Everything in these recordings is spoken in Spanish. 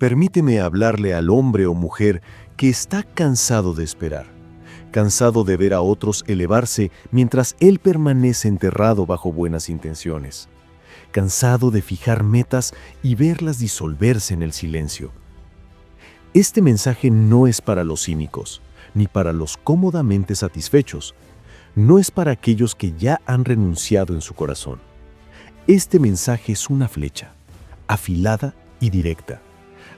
Permíteme hablarle al hombre o mujer que está cansado de esperar, cansado de ver a otros elevarse mientras él permanece enterrado bajo buenas intenciones, cansado de fijar metas y verlas disolverse en el silencio. Este mensaje no es para los cínicos, ni para los cómodamente satisfechos. No es para aquellos que ya han renunciado en su corazón. Este mensaje es una flecha, afilada y directa,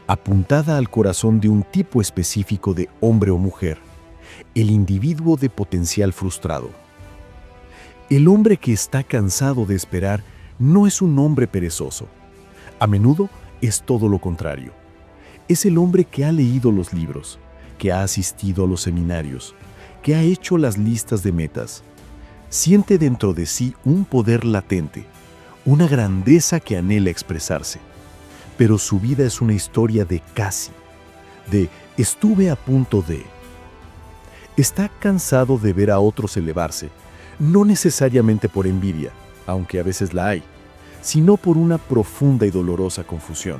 apuntada al corazón de un tipo específico de hombre o mujer, el individuo de potencial frustrado. El hombre que está cansado de esperar no es un hombre perezoso. A menudo es todo lo contrario. Es el hombre que ha leído los libros, que ha asistido a los seminarios, que ha hecho las listas de metas. Siente dentro de sí un poder latente, una grandeza que anhela expresarse. Pero su vida es una historia de casi, de estuve a punto de. Está cansado de ver a otros elevarse, no necesariamente por envidia, aunque a veces la hay, sino por una profunda y dolorosa confusión.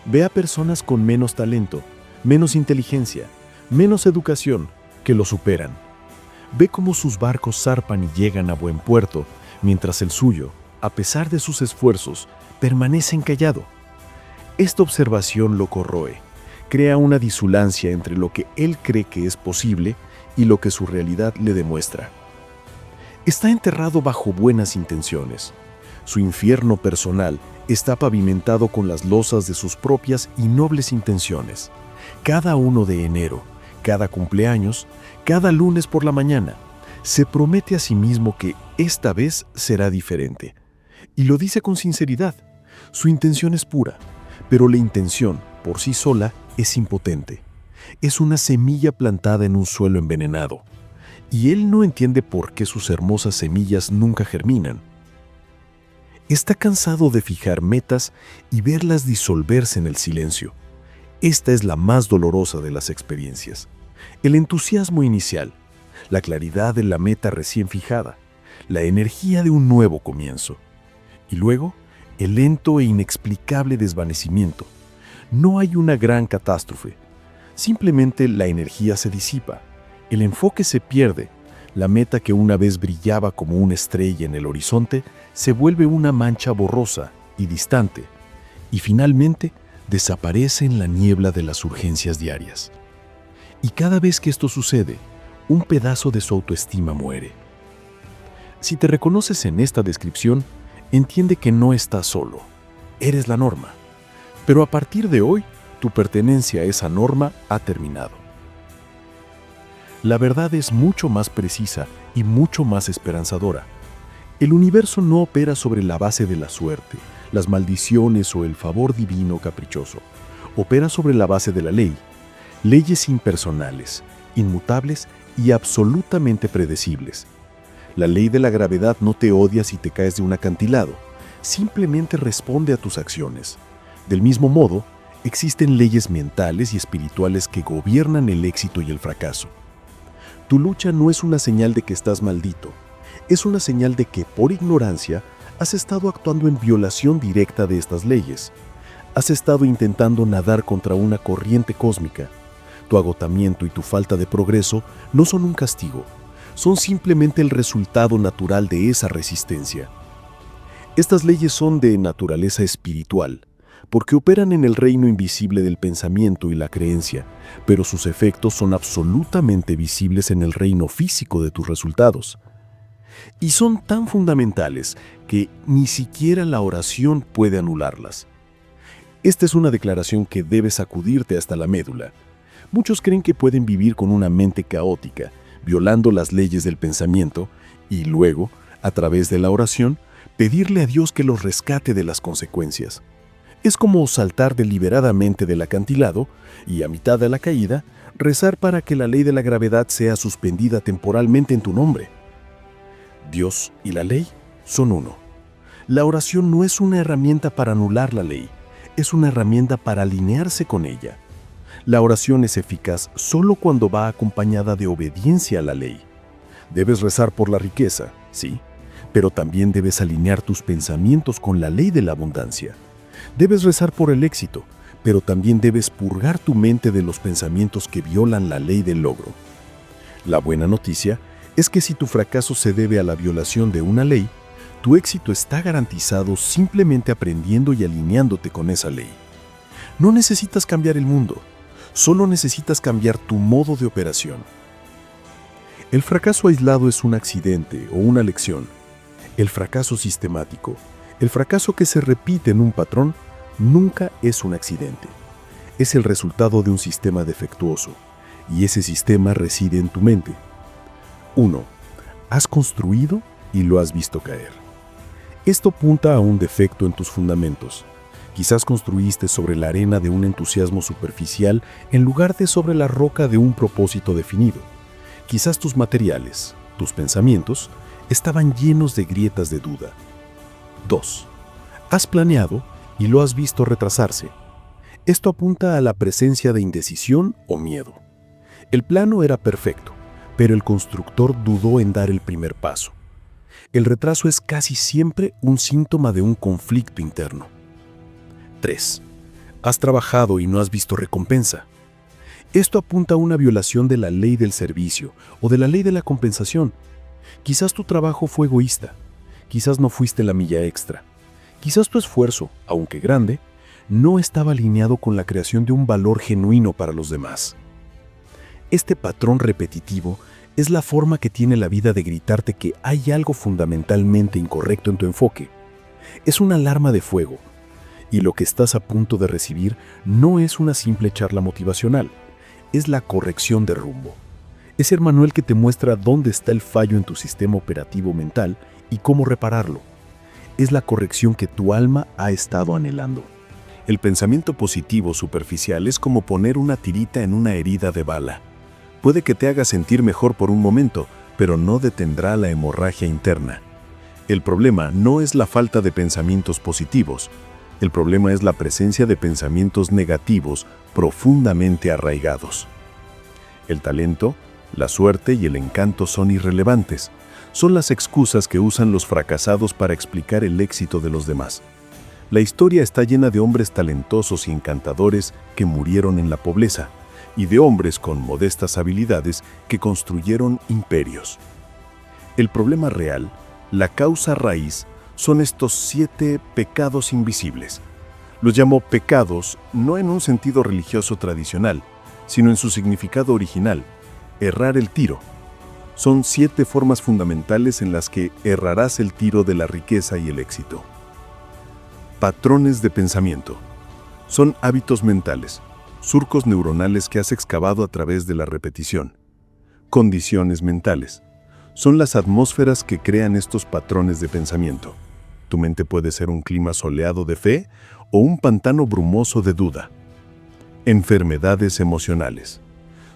Ve a personas con menos talento, menos inteligencia, menos educación, que lo superan. Ve cómo sus barcos zarpan y llegan a buen puerto, mientras el suyo, a pesar de sus esfuerzos, permanece encallado. Esta observación lo corroe, crea una disulancia entre lo que él cree que es posible y lo que su realidad le demuestra. Está enterrado bajo buenas intenciones. Su infierno personal está pavimentado con las losas de sus propias y nobles intenciones. Cada 1 de enero, cada cumpleaños, cada lunes por la mañana, se promete a sí mismo que esta vez será diferente. Y lo dice con sinceridad. Su intención es pura, pero la intención, por sí sola, es impotente. Es una semilla plantada en un suelo envenenado. Y él no entiende por qué sus hermosas semillas nunca germinan. Está cansado de fijar metas y verlas disolverse en el silencio. Esta es la más dolorosa de las experiencias. El entusiasmo inicial, la claridad de la meta recién fijada, la energía de un nuevo comienzo. Y luego, el lento e inexplicable desvanecimiento. No hay una gran catástrofe. Simplemente la energía se disipa, el enfoque se pierde. La meta que una vez brillaba como una estrella en el horizonte se vuelve una mancha borrosa y distante, y finalmente desaparece en la niebla de las urgencias diarias. Y cada vez que esto sucede, un pedazo de su autoestima muere. Si te reconoces en esta descripción, entiende que no estás solo. Eres la norma. Pero a partir de hoy, tu pertenencia a esa norma ha terminado. La verdad es mucho más precisa y mucho más esperanzadora. El universo no opera sobre la base de la suerte, las maldiciones o el favor divino caprichoso. Opera sobre la base de la ley. Leyes impersonales, inmutables y absolutamente predecibles. La ley de la gravedad no te odia si te caes de un acantilado. Simplemente responde a tus acciones. Del mismo modo, existen leyes mentales y espirituales que gobiernan el éxito y el fracaso. Tu lucha no es una señal de que estás maldito, es una señal de que, por ignorancia, has estado actuando en violación directa de estas leyes. Has estado intentando nadar contra una corriente cósmica. Tu agotamiento y tu falta de progreso no son un castigo, son simplemente el resultado natural de esa resistencia. Estas leyes son de naturaleza espiritual, porque operan en el reino invisible del pensamiento y la creencia, pero sus efectos son absolutamente visibles en el reino físico de tus resultados. Y son tan fundamentales que ni siquiera la oración puede anularlas. Esta es una declaración que debe sacudirte hasta la médula. Muchos creen que pueden vivir con una mente caótica, violando las leyes del pensamiento, y luego, a través de la oración, pedirle a Dios que los rescate de las consecuencias. Es como saltar deliberadamente del acantilado y, a mitad de la caída, rezar para que la ley de la gravedad sea suspendida temporalmente en tu nombre. Dios y la ley son uno. La oración no es una herramienta para anular la ley, es una herramienta para alinearse con ella. La oración es eficaz solo cuando va acompañada de obediencia a la ley. Debes rezar por la riqueza, sí, pero también debes alinear tus pensamientos con la ley de la abundancia. Debes rezar por el éxito, pero también debes purgar tu mente de los pensamientos que violan la ley del logro. La buena noticia es que si tu fracaso se debe a la violación de una ley, tu éxito está garantizado simplemente aprendiendo y alineándote con esa ley. No necesitas cambiar el mundo, solo necesitas cambiar tu modo de operación. El fracaso aislado es un accidente o una lección. El fracaso sistemático, el fracaso que se repite en un patrón, nunca es un accidente. Es el resultado de un sistema defectuoso, y ese sistema reside en tu mente. 1. Has construido y lo has visto caer. Esto apunta a un defecto en tus fundamentos. Quizás construiste sobre la arena de un entusiasmo superficial en lugar de sobre la roca de un propósito definido. Quizás tus materiales, tus pensamientos, estaban llenos de grietas de duda. 2. Has planeado y lo has visto retrasarse. Esto apunta a la presencia de indecisión o miedo. El plano era perfecto, pero el constructor dudó en dar el primer paso. El retraso es casi siempre un síntoma de un conflicto interno. 3. Has trabajado y no has visto recompensa. Esto apunta a una violación de la ley del servicio o de la ley de la compensación. Quizás tu trabajo fue egoísta, quizás no fuiste la milla extra, quizás tu esfuerzo, aunque grande, no estaba alineado con la creación de un valor genuino para los demás. Este patrón repetitivo es la forma que tiene la vida de gritarte que hay algo fundamentalmente incorrecto en tu enfoque. Es una alarma de fuego, y lo que estás a punto de recibir no es una simple charla motivacional, es la corrección de rumbo. Es el manual que te muestra dónde está el fallo en tu sistema operativo mental y cómo repararlo. Es la corrección que tu alma ha estado anhelando. El pensamiento positivo superficial es como poner una tirita en una herida de bala. Puede que te haga sentir mejor por un momento, pero no detendrá la hemorragia interna. El problema no es la falta de pensamientos positivos. El problema es la presencia de pensamientos negativos profundamente arraigados. El talento, la suerte y el encanto son irrelevantes. Son las excusas que usan los fracasados para explicar el éxito de los demás. La historia está llena de hombres talentosos y encantadores que murieron en la pobreza, y de hombres con modestas habilidades que construyeron imperios. El problema real, la causa raíz, son estos 7 pecados invisibles. Los llamo pecados no en un sentido religioso tradicional, sino en su significado original, errar el tiro. Son 7 formas fundamentales en las que errarás el tiro de la riqueza y el éxito. Patrones de pensamiento. Son hábitos mentales, surcos neuronales que has excavado a través de la repetición. Condiciones mentales. Son las atmósferas que crean estos patrones de pensamiento. Tu mente puede ser un clima soleado de fe o un pantano brumoso de duda. Enfermedades emocionales.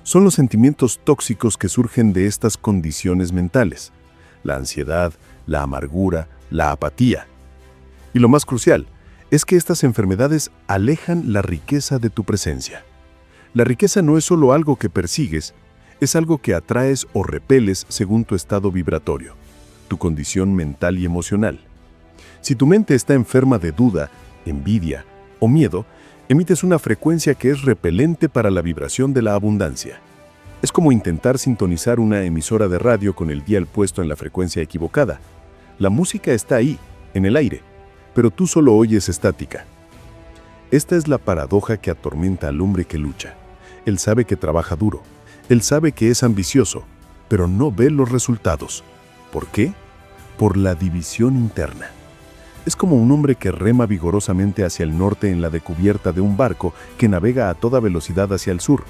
Son los sentimientos tóxicos que surgen de estas condiciones mentales. La ansiedad, la amargura, la apatía. Y lo más crucial es que estas enfermedades alejan la riqueza de tu presencia. La riqueza no es solo algo que persigues, es algo que atraes o repeles según tu estado vibratorio, tu condición mental y emocional. Si tu mente está enferma de duda, envidia o miedo, emites una frecuencia que es repelente para la vibración de la abundancia. Es como intentar sintonizar una emisora de radio con el dial puesto en la frecuencia equivocada. La música está ahí, en el aire, pero tú solo oyes estática. Esta es la paradoja que atormenta al hombre que lucha. Él sabe que trabaja duro, él sabe que es ambicioso, pero no ve los resultados. ¿Por qué? Por la división interna. Es como un hombre que rema vigorosamente hacia el norte en la decubierta de un barco que navega a toda velocidad hacia el sur.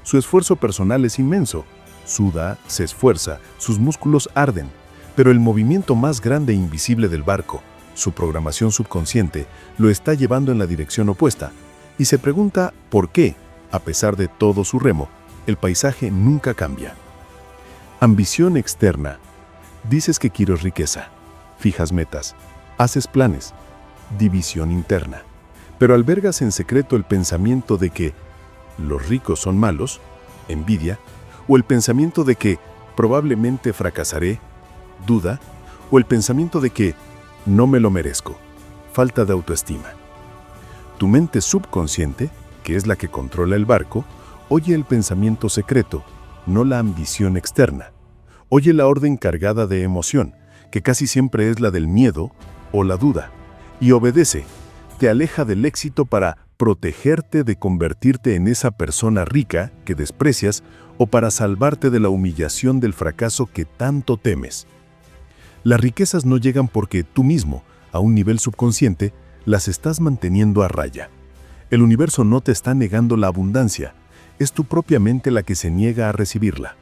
Su esfuerzo personal es inmenso. Suda, se esfuerza, sus músculos arden, pero el movimiento más grande e invisible del barco, su programación subconsciente, lo está llevando en la dirección opuesta, y se pregunta por qué, a pesar de todo su remo, el paisaje nunca cambia. Ambición externa. Dices que quieres riqueza, fijas metas, haces planes. División interna. Pero albergas en secreto el pensamiento de que los ricos son malos, envidia, o el pensamiento de que probablemente fracasaré, duda, o el pensamiento de que no me lo merezco, falta de autoestima. Tu mente subconsciente que es la que controla el barco, oye el pensamiento secreto, no la ambición externa. Oye la orden cargada de emoción, que casi siempre es la del miedo o la duda, y obedece. Te aleja del éxito para protegerte de convertirte en esa persona rica que desprecias o para salvarte de la humillación del fracaso que tanto temes. Las riquezas no llegan porque tú mismo, a un nivel subconsciente, las estás manteniendo a raya. El universo no te está negando la abundancia, es tu propia mente la que se niega a recibirla.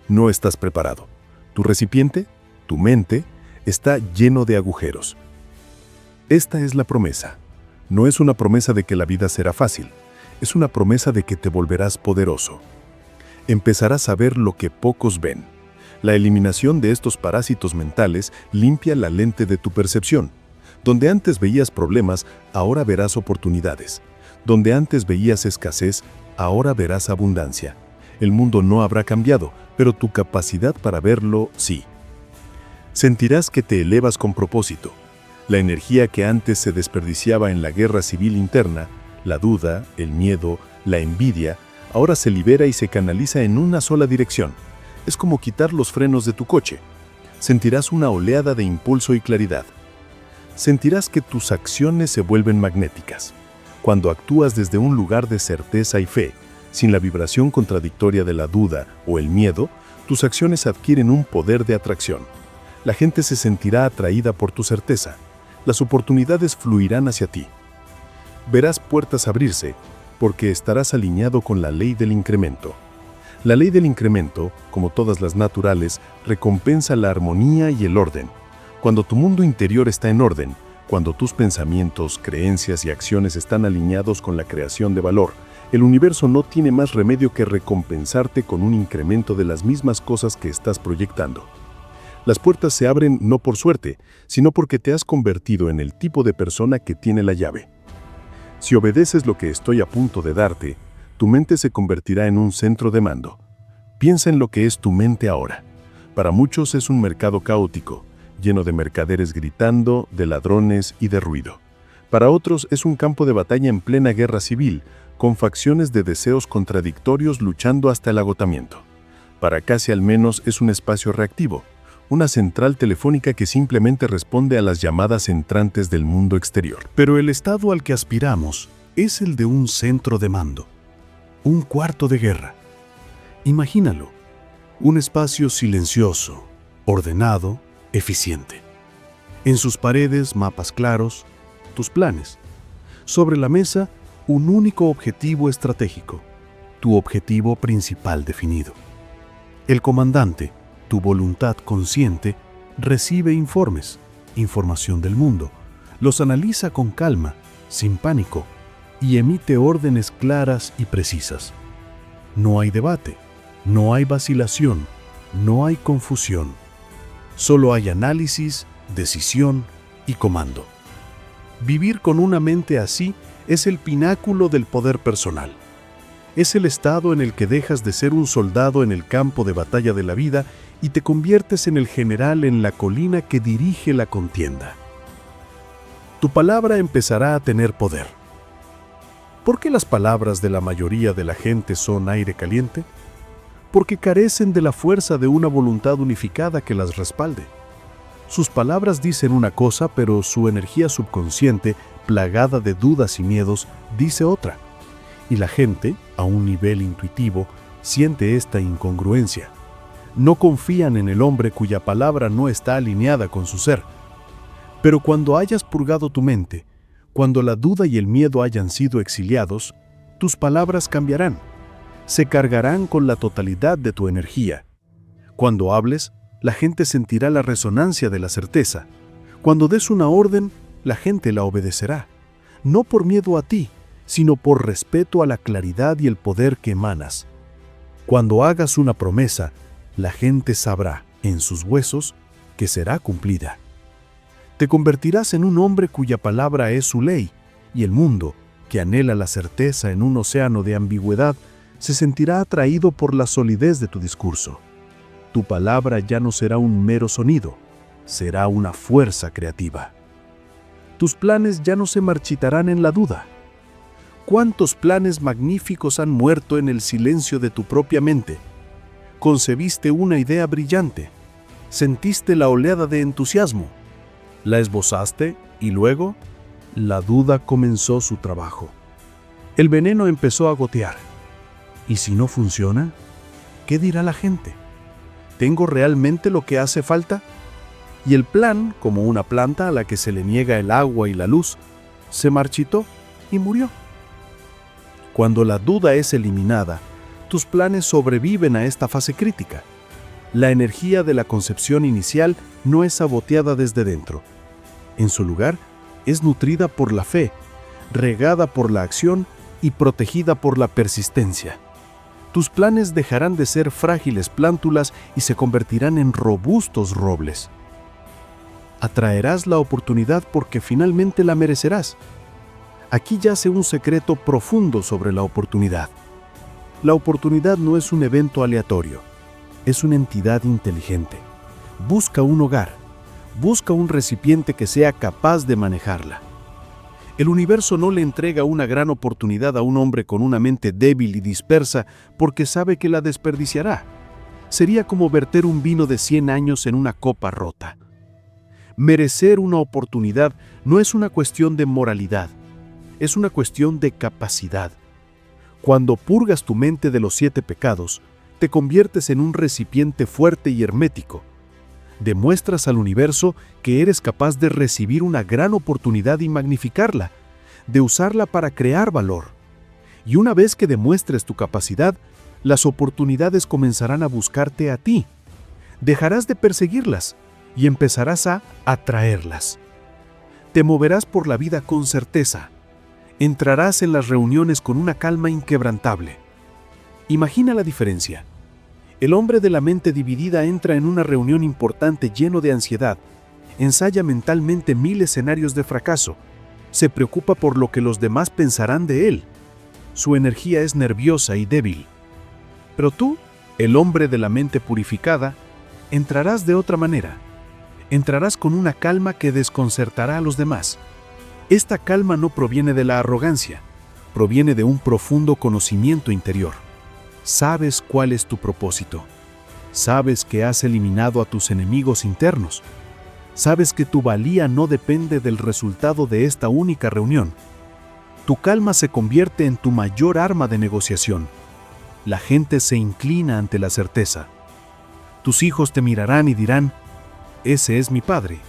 No estás preparado. Tu recipiente, tu mente, está lleno de agujeros. Esta es la promesa. No es una promesa de que la vida será fácil, es una promesa de que te volverás poderoso. Empezarás a ver lo que pocos ven. La eliminación de estos parásitos mentales limpia la lente de tu percepción. Donde antes veías problemas, ahora verás oportunidades. Donde antes veías escasez, ahora verás abundancia. El mundo no habrá cambiado, pero tu capacidad para verlo sí. Sentirás que te elevas con propósito. La energía que antes se desperdiciaba en la guerra civil interna, la duda, el miedo, la envidia, ahora se libera y se canaliza en una sola dirección. Es como quitar los frenos de tu coche. Sentirás una oleada de impulso y claridad. Sentirás que tus acciones se vuelven magnéticas. Cuando actúas desde un lugar de certeza y fe, sin la vibración contradictoria de la duda o el miedo, tus acciones adquieren un poder de atracción. La gente se sentirá atraída por tu certeza. Las oportunidades fluirán hacia ti. Verás puertas abrirse porque estarás alineado con la ley del incremento. La ley del incremento, como todas las naturales, recompensa la armonía y el orden. Cuando tu mundo interior está en orden, cuando tus pensamientos, creencias y acciones están alineados con la creación de valor, el universo no tiene más remedio que recompensarte con un incremento de las mismas cosas que estás proyectando. Las puertas se abren no por suerte, sino porque te has convertido en el tipo de persona que tiene la llave. Si obedeces lo que estoy a punto de darte, tu mente se convertirá en un centro de mando. Piensa en lo que es tu mente ahora. Para muchos es un mercado caótico, lleno de mercaderes gritando, de ladrones y de ruido. Para otros es un campo de batalla en plena guerra civil, con facciones de deseos contradictorios luchando hasta el agotamiento. Para casi al menos es un espacio reactivo, una central telefónica que simplemente responde a las llamadas entrantes del mundo exterior. Pero el estado al que aspiramos es el de un centro de mando, un cuarto de guerra. Imagínalo, un espacio silencioso, ordenado, eficiente. En sus paredes, mapas claros, tus planes. Sobre la mesa, un único objetivo estratégico, tu objetivo principal definido. El comandante, tu voluntad consciente, recibe informes, información del mundo, los analiza con calma, sin pánico, y emite órdenes claras y precisas. No hay debate, no hay vacilación, no hay confusión. Solo hay análisis, decisión y comando. Vivir con una mente así es el pináculo del poder personal. Es el estado en el que dejas de ser un soldado en el campo de batalla de la vida y te conviertes en el general en la colina que dirige la contienda. Tu palabra empezará a tener poder. ¿Por qué las palabras de la mayoría de la gente son aire caliente? Porque carecen de la fuerza de una voluntad unificada que las respalde. Sus palabras dicen una cosa, pero su energía subconsciente, plagada de dudas y miedos, dice otra. Y la gente, a un nivel intuitivo, siente esta incongruencia. No confían en el hombre cuya palabra no está alineada con su ser. Pero cuando hayas purgado tu mente, cuando la duda y el miedo hayan sido exiliados, tus palabras cambiarán. Se cargarán con la totalidad de tu energía. Cuando hables, la gente sentirá la resonancia de la certeza. Cuando des una orden, la gente la obedecerá. No por miedo a ti, sino por respeto a la claridad y el poder que emanas. Cuando hagas una promesa, la gente sabrá, en sus huesos, que será cumplida. Te convertirás en un hombre cuya palabra es su ley, y el mundo, que anhela la certeza en un océano de ambigüedad, se sentirá atraído por la solidez de tu discurso. Tu palabra ya no será un mero sonido, será una fuerza creativa. Tus planes ya no se marchitarán en la duda. ¿Cuántos planes magníficos han muerto en el silencio de tu propia mente? Concebiste una idea brillante, sentiste la oleada de entusiasmo, la esbozaste y luego la duda comenzó su trabajo. El veneno empezó a gotear. ¿Y si no funciona? ¿Qué dirá la gente? ¿Tengo realmente lo que hace falta? Y el plan, como una planta a la que se le niega el agua y la luz, se marchitó y murió. Cuando la duda es eliminada, tus planes sobreviven a esta fase crítica. La energía de la concepción inicial no es saboteada desde dentro. En su lugar, es nutrida por la fe, regada por la acción y protegida por la persistencia. Tus planes dejarán de ser frágiles plántulas y se convertirán en robustos robles. Atraerás la oportunidad porque finalmente la merecerás. Aquí yace un secreto profundo sobre la oportunidad. La oportunidad no es un evento aleatorio, es una entidad inteligente. Busca un hogar, busca un recipiente que sea capaz de manejarla. El universo no le entrega una gran oportunidad a un hombre con una mente débil y dispersa porque sabe que la desperdiciará. Sería como verter un vino de 100 años en una copa rota. Merecer una oportunidad no es una cuestión de moralidad, es una cuestión de capacidad. Cuando purgas tu mente de los 7 pecados, te conviertes en un recipiente fuerte y hermético. Demuestras al universo que eres capaz de recibir una gran oportunidad y magnificarla, de usarla para crear valor. Y una vez que demuestres tu capacidad, las oportunidades comenzarán a buscarte a ti. Dejarás de perseguirlas y empezarás a atraerlas. Te moverás por la vida con certeza. Entrarás en las reuniones con una calma inquebrantable. Imagina la diferencia. El hombre de la mente dividida entra en una reunión importante lleno de ansiedad, ensaya mentalmente 1000 escenarios de fracaso, se preocupa por lo que los demás pensarán de él. Su energía es nerviosa y débil. Pero tú, el hombre de la mente purificada, entrarás de otra manera. Entrarás con una calma que desconcertará a los demás. Esta calma no proviene de la arrogancia, proviene de un profundo conocimiento interior. Sabes cuál es tu propósito. Sabes que has eliminado a tus enemigos internos. Sabes que tu valía no depende del resultado de esta única reunión. Tu calma se convierte en tu mayor arma de negociación. La gente se inclina ante la certeza. Tus hijos te mirarán y dirán: ese es mi padre,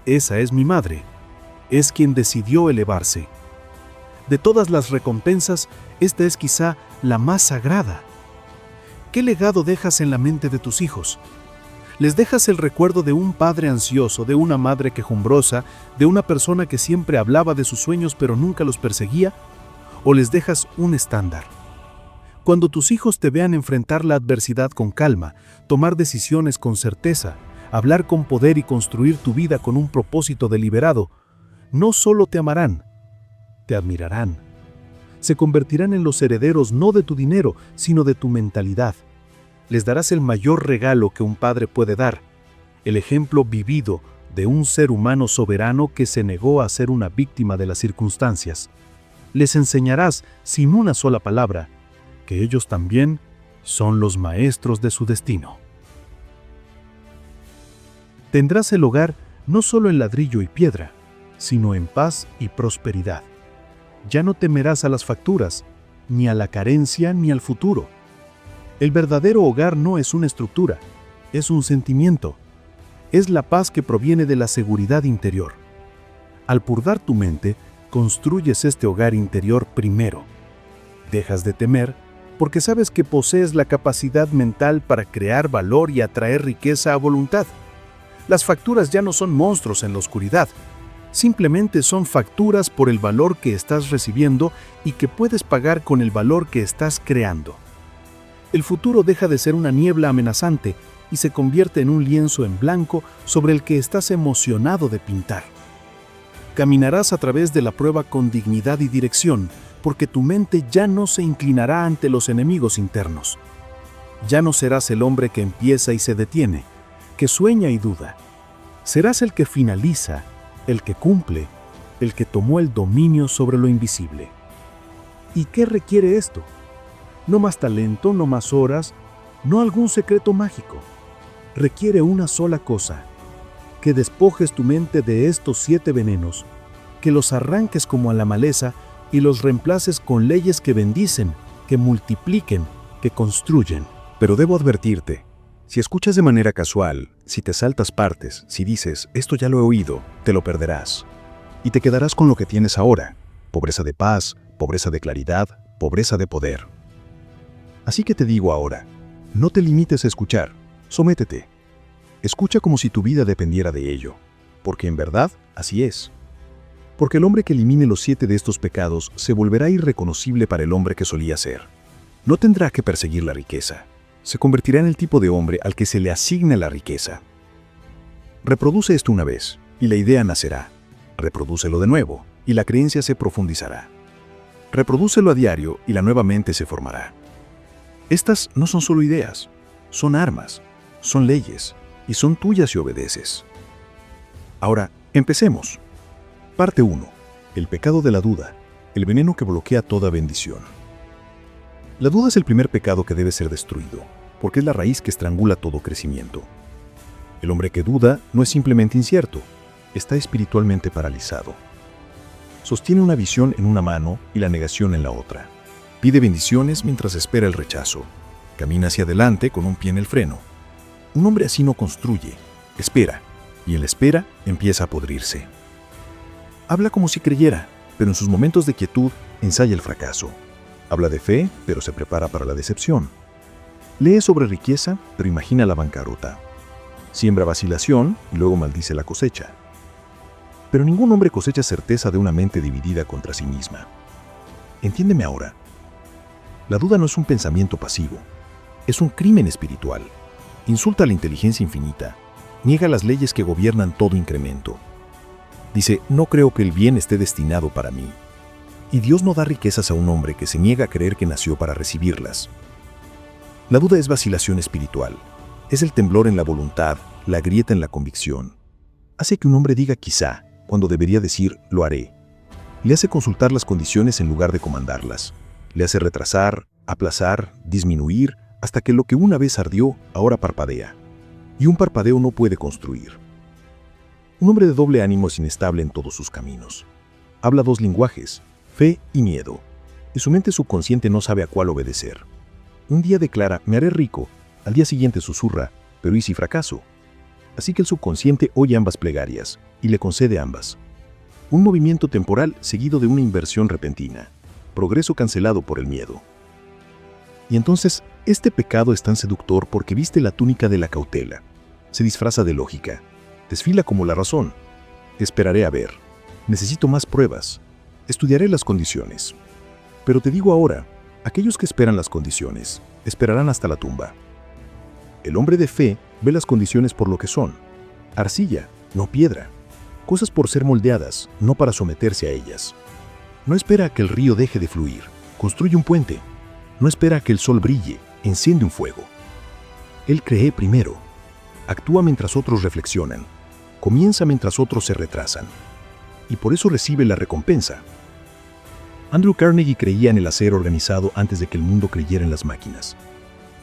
esa es mi madre, es quien decidió elevarse. De todas las recompensas, esta es quizá la más sagrada. ¿Qué legado dejas en la mente de tus hijos? ¿Les dejas el recuerdo de un padre ansioso, de una madre quejumbrosa, de una persona que siempre hablaba de sus sueños pero nunca los perseguía? ¿O les dejas un estándar? Cuando tus hijos te vean enfrentar la adversidad con calma, tomar decisiones con certeza, hablar con poder y construir tu vida con un propósito deliberado, no solo te amarán, te admirarán. Se convertirán en los herederos no de tu dinero, sino de tu mentalidad. Les darás el mayor regalo que un padre puede dar, el ejemplo vivido de un ser humano soberano que se negó a ser una víctima de las circunstancias. Les enseñarás, sin una sola palabra, que ellos también son los maestros de su destino. Tendrás el hogar no solo en ladrillo y piedra, sino en paz y prosperidad. Ya no temerás a las facturas, ni a la carencia, ni al futuro. El verdadero hogar no es una estructura, es un sentimiento. Es la paz que proviene de la seguridad interior. Al purgar tu mente, construyes este hogar interior primero. Dejas de temer porque sabes que posees la capacidad mental para crear valor y atraer riqueza a voluntad. Las facturas ya no son monstruos en la oscuridad. Simplemente son facturas por el valor que estás recibiendo y que puedes pagar con el valor que estás creando. El futuro deja de ser una niebla amenazante y se convierte en un lienzo en blanco sobre el que estás emocionado de pintar. Caminarás a través de la prueba con dignidad y dirección, porque tu mente ya no se inclinará ante los enemigos internos. Ya no serás el hombre que empieza y se detiene, que sueña y duda. Serás el que finaliza, el que cumple, el que tomó el dominio sobre lo invisible. ¿Y qué requiere esto? No más talento, no más horas, no algún secreto mágico. Requiere una sola cosa: que despojes tu mente de estos 7 venenos, que los arranques como a la maleza y los reemplaces con leyes que bendicen, que multipliquen, que construyen. Pero debo advertirte, si escuchas de manera casual, si te saltas partes, si dices, esto ya lo he oído, te lo perderás. Y te quedarás con lo que tienes ahora: pobreza de paz, pobreza de claridad, pobreza de poder. Así que te digo ahora, no te limites a escuchar, sométete. Escucha como si tu vida dependiera de ello, porque en verdad así es. Porque el hombre que elimine los 7 de estos pecados se volverá irreconocible para el hombre que solía ser. No tendrá que perseguir la riqueza. Se convertirá en el tipo de hombre al que se le asigna la riqueza. Reproduce esto una vez, y la idea nacerá. Reprodúcelo de nuevo, y la creencia se profundizará. Reprodúcelo a diario, y la nueva mente se formará. Estas no son solo ideas, son armas, son leyes, y son tuyas si obedeces. Ahora, empecemos. Parte 1. El pecado de la duda, el veneno que bloquea toda bendición. La duda es el primer pecado que debe ser destruido, porque es la raíz que estrangula todo crecimiento. El hombre que duda no es simplemente incierto, está espiritualmente paralizado. Sostiene una visión en una mano y la negación en la otra. Pide bendiciones mientras espera el rechazo. Camina hacia adelante con un pie en el freno. Un hombre así no construye, espera, y en la espera empieza a podrirse. Habla como si creyera, pero en sus momentos de quietud ensaya el fracaso. Habla de fe, pero se prepara para la decepción. Lee sobre riqueza, pero imagina la bancarrota. Siembra vacilación y luego maldice la cosecha. Pero ningún hombre cosecha certeza de una mente dividida contra sí misma. Entiéndeme ahora. La duda no es un pensamiento pasivo, es un crimen espiritual. Insulta a la inteligencia infinita, niega las leyes que gobiernan todo incremento. Dice, no creo que el bien esté destinado para mí. Y Dios no da riquezas a un hombre que se niega a creer que nació para recibirlas. La duda es vacilación espiritual, es el temblor en la voluntad, la grieta en la convicción. Hace que un hombre diga quizá, cuando debería decir lo haré. Le hace consultar las condiciones en lugar de comandarlas. Le hace retrasar, aplazar, disminuir, hasta que lo que una vez ardió, ahora parpadea. Y un parpadeo no puede construir. Un hombre de doble ánimo es inestable en todos sus caminos. Habla 2 lenguajes, fe y miedo, y su mente subconsciente no sabe a cuál obedecer. Un día declara, me haré rico, al día siguiente susurra, pero ¿y si fracaso? Así que el subconsciente oye ambas plegarias, y le concede ambas. Un movimiento temporal seguido de una inversión repentina, progreso cancelado por el miedo. Y entonces, este pecado es tan seductor porque viste la túnica de la cautela, se disfraza de lógica, desfila como la razón. Esperaré a ver, necesito más pruebas, estudiaré las condiciones. Pero te digo ahora, aquellos que esperan las condiciones, esperarán hasta la tumba. El hombre de fe ve las condiciones por lo que son, arcilla, no piedra, cosas por ser moldeadas, no para someterse a ellas. No espera a que el río deje de fluir, construye un puente. No espera a que el sol brille, enciende un fuego. Él cree primero, actúa mientras otros reflexionan, comienza mientras otros se retrasan. Y por eso recibe la recompensa. Andrew Carnegie creía en el hacer organizado antes de que el mundo creyera en las máquinas.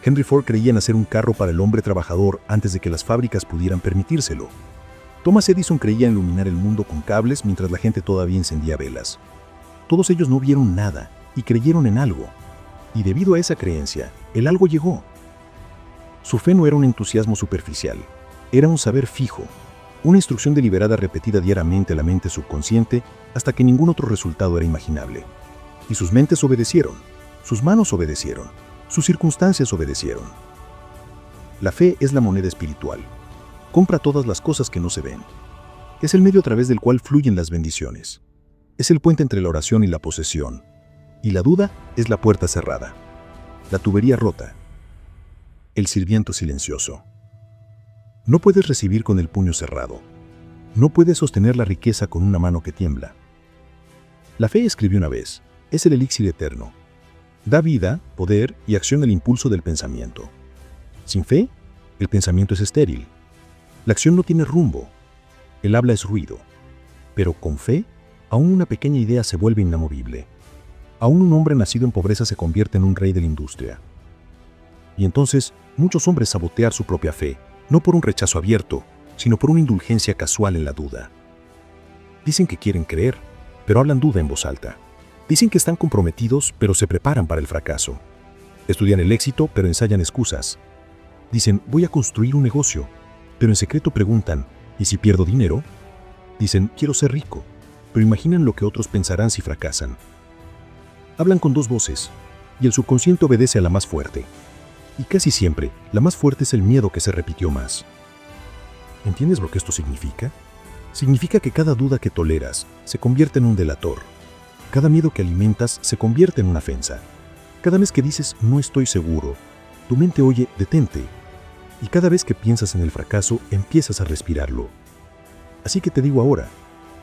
Henry Ford creía en hacer un carro para el hombre trabajador antes de que las fábricas pudieran permitírselo. Thomas Edison creía en iluminar el mundo con cables mientras la gente todavía encendía velas. Todos ellos no vieron nada y creyeron en algo. Y debido a esa creencia, el algo llegó. Su fe no era un entusiasmo superficial, era un saber fijo, una instrucción deliberada repetida diariamente a la mente subconsciente hasta que ningún otro resultado era imaginable. Y sus mentes obedecieron, sus manos obedecieron, sus circunstancias obedecieron. La fe es la moneda espiritual. Compra todas las cosas que no se ven. Es el medio a través del cual fluyen las bendiciones. Es el puente entre la oración y la posesión. Y la duda es la puerta cerrada, la tubería rota, el sirviento silencioso. No puedes recibir con el puño cerrado. No puedes sostener la riqueza con una mano que tiembla. La fe, escribió una vez, es el elixir eterno. Da vida, poder y acción al impulso del pensamiento. Sin fe, el pensamiento es estéril. La acción no tiene rumbo. El habla es ruido. Pero con fe, aún una pequeña idea se vuelve inamovible. Aún un hombre nacido en pobreza se convierte en un rey de la industria. Y entonces, muchos hombres sabotean su propia fe, no por un rechazo abierto, sino por una indulgencia casual en la duda. Dicen que quieren creer, pero hablan duda en voz alta. Dicen que están comprometidos, pero se preparan para el fracaso. Estudian el éxito, pero ensayan excusas. Dicen, voy a construir un negocio, pero en secreto preguntan, ¿y si pierdo dinero? Dicen, quiero ser rico, pero imaginan lo que otros pensarán si fracasan. Hablan con dos voces, y el subconsciente obedece a la más fuerte. Y casi siempre, la más fuerte es el miedo que se repitió más. ¿Entiendes lo que esto significa? Significa que cada duda que toleras se convierte en un delator. Cada miedo que alimentas se convierte en una ofensa. Cada vez que dices, no estoy seguro, tu mente oye, detente. Y cada vez que piensas en el fracaso, empiezas a respirarlo. Así que te digo ahora,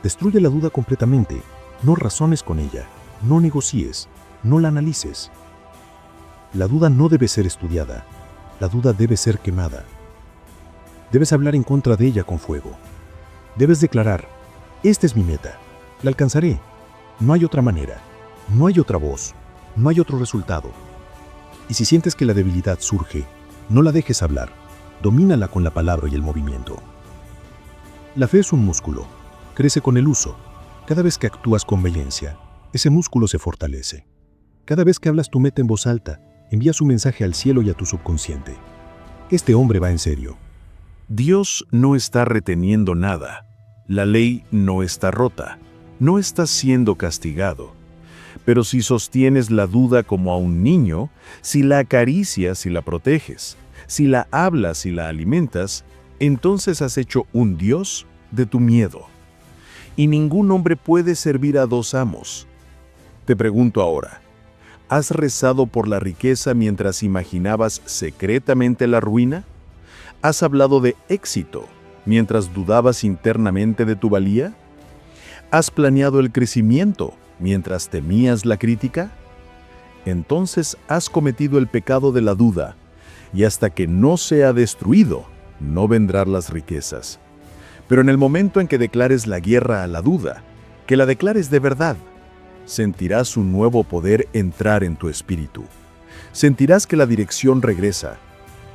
destruye la duda completamente. No razones con ella, no negocies, no la analices. La duda no debe ser estudiada, la duda debe ser quemada. Debes hablar en contra de ella con fuego. Debes declarar, esta es mi meta, la alcanzaré. No hay otra manera, no hay otra voz, no hay otro resultado. Y si sientes que la debilidad surge, no la dejes hablar, domínala con la palabra y el movimiento. La fe es un músculo, crece con el uso. Cada vez que actúas con vehemencia, ese músculo se fortalece. Cada vez que hablas tu meta en voz alta, envías un mensaje al cielo y a tu subconsciente. Este hombre va en serio. Dios no está reteniendo nada. La ley no está rota. No está siendo castigado. Pero si sostienes la duda como a un niño, si la acaricias y la proteges, si la hablas y la alimentas, entonces has hecho un Dios de tu miedo. Y ningún hombre puede servir a dos amos. Te pregunto ahora, ¿has rezado por la riqueza mientras imaginabas secretamente la ruina? ¿Has hablado de éxito mientras dudabas internamente de tu valía? ¿Has planeado el crecimiento mientras temías la crítica? Entonces has cometido el pecado de la duda, y hasta que no sea destruido, no vendrán las riquezas. Pero en el momento en que declares la guerra a la duda, que la declares de verdad, sentirás un nuevo poder entrar en tu espíritu. Sentirás que la dirección regresa,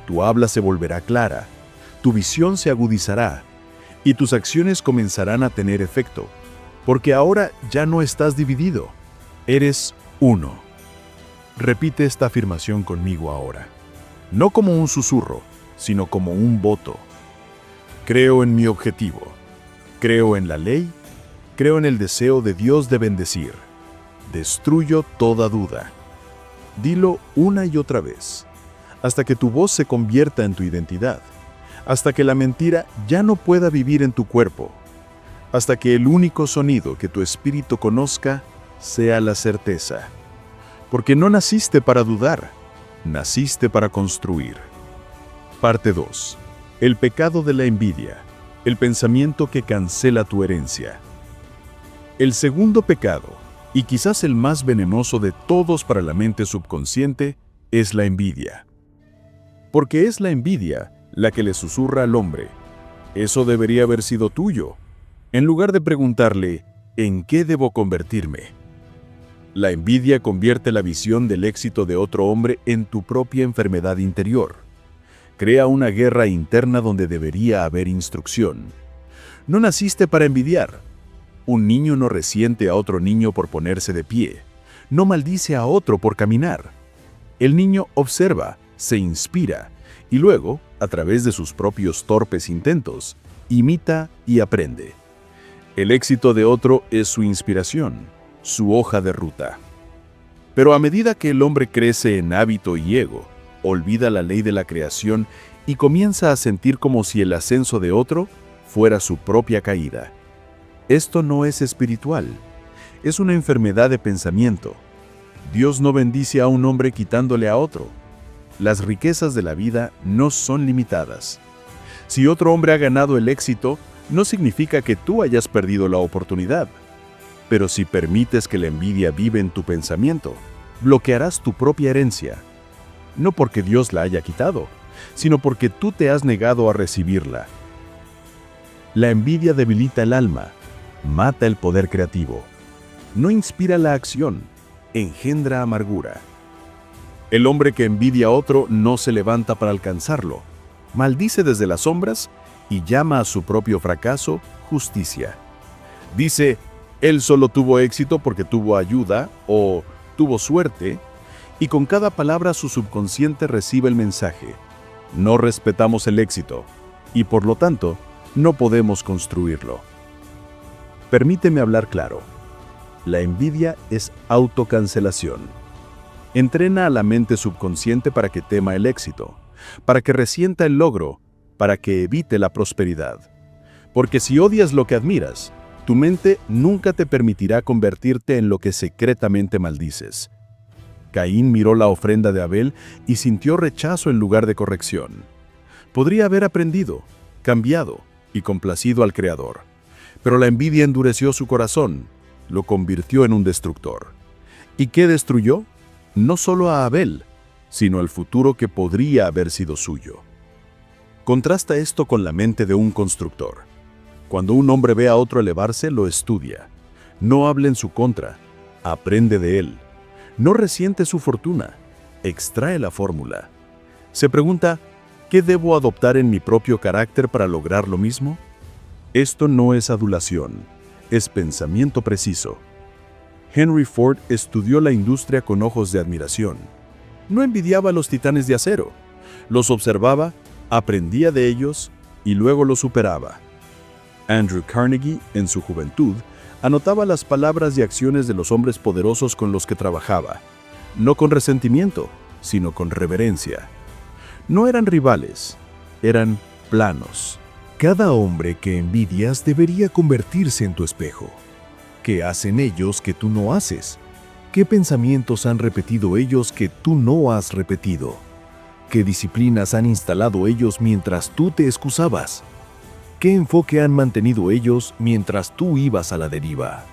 tu habla se volverá clara, tu visión se agudizará, y tus acciones comenzarán a tener efecto, porque ahora ya no estás dividido, eres uno. Repite esta afirmación conmigo ahora, no como un susurro, sino como un voto. Creo en mi objetivo, creo en la ley, creo en el deseo de Dios de bendecir. Destruyo toda duda. Dilo una y otra vez, hasta que tu voz se convierta en tu identidad, hasta que la mentira ya no pueda vivir en tu cuerpo, hasta que el único sonido que tu espíritu conozca sea la certeza. Porque no naciste para dudar, naciste para construir. Parte 2. El pecado de la envidia, el pensamiento que cancela tu herencia. El segundo pecado, y quizás el más venenoso de todos para la mente subconsciente, es la envidia. Porque es la envidia la que le susurra al hombre, eso debería haber sido tuyo, en lugar de preguntarle, ¿en qué debo convertirme? La envidia convierte la visión del éxito de otro hombre en tu propia enfermedad interior. Crea una guerra interna donde debería haber instrucción. No naciste para envidiar. Un niño no resiente a otro niño por ponerse de pie. No maldice a otro por caminar. El niño observa, se inspira y luego, a través de sus propios torpes intentos, imita y aprende. El éxito de otro es su inspiración, su hoja de ruta. Pero a medida que el hombre crece en hábito y ego, olvida la ley de la creación y comienza a sentir como si el ascenso de otro fuera su propia caída. Esto no es espiritual, es una enfermedad de pensamiento. Dios no bendice a un hombre quitándole a otro. Las riquezas de la vida no son limitadas. Si otro hombre ha ganado el éxito, no significa que tú hayas perdido la oportunidad. Pero si permites que la envidia vive en tu pensamiento, bloquearás tu propia herencia. No porque Dios la haya quitado, sino porque tú te has negado a recibirla. La envidia debilita el alma, mata el poder creativo, no inspira la acción, engendra amargura. El hombre que envidia a otro no se levanta para alcanzarlo, maldice desde las sombras y llama a su propio fracaso justicia. Dice, él solo tuvo éxito porque tuvo ayuda o tuvo suerte, y con cada palabra su subconsciente recibe el mensaje. No respetamos el éxito y por lo tanto no podemos construirlo. Permíteme hablar claro. La envidia es autocancelación. Entrena a la mente subconsciente para que tema el éxito, para que resienta el logro, para que evite la prosperidad. Porque si odias lo que admiras, tu mente nunca te permitirá convertirte en lo que secretamente maldices. Caín miró la ofrenda de Abel y sintió rechazo en lugar de corrección. Podría haber aprendido, cambiado y complacido al Creador. Pero la envidia endureció su corazón, lo convirtió en un destructor. ¿Y qué destruyó? No solo a Abel, sino al futuro que podría haber sido suyo. Contrasta esto con la mente de un constructor. Cuando un hombre ve a otro elevarse, lo estudia. No habla en su contra, aprende de él. No resiente su fortuna, extrae la fórmula. Se pregunta, ¿qué debo adoptar en mi propio carácter para lograr lo mismo? Esto no es adulación, es pensamiento preciso. Henry Ford estudió la industria con ojos de admiración. No envidiaba a los titanes de acero. Los observaba, aprendía de ellos y luego los superaba. Andrew Carnegie, en su juventud, anotaba las palabras y acciones de los hombres poderosos con los que trabajaba, no con resentimiento, sino con reverencia. No eran rivales, eran planos. Cada hombre que envidias debería convertirse en tu espejo. ¿Qué hacen ellos que tú no haces? ¿Qué pensamientos han repetido ellos que tú no has repetido? ¿Qué disciplinas han instalado ellos mientras tú te excusabas? ¿Qué enfoque han mantenido ellos mientras tú ibas a la deriva?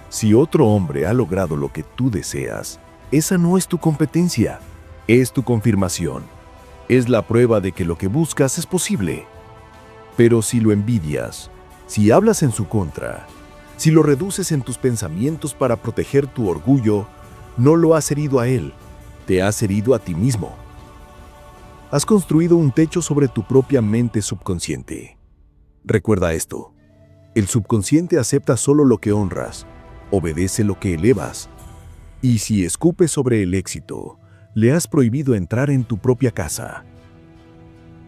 Si otro hombre ha logrado lo que tú deseas, esa no es tu competencia, es tu confirmación. Es la prueba de que lo que buscas es posible. Pero si lo envidias, si hablas en su contra, si lo reduces en tus pensamientos para proteger tu orgullo, no lo has herido a él, te has herido a ti mismo. Has construido un techo sobre tu propia mente subconsciente. Recuerda esto, el subconsciente acepta solo lo que honras, obedece lo que elevas. Y si escupes sobre el éxito, le has prohibido entrar en tu propia casa.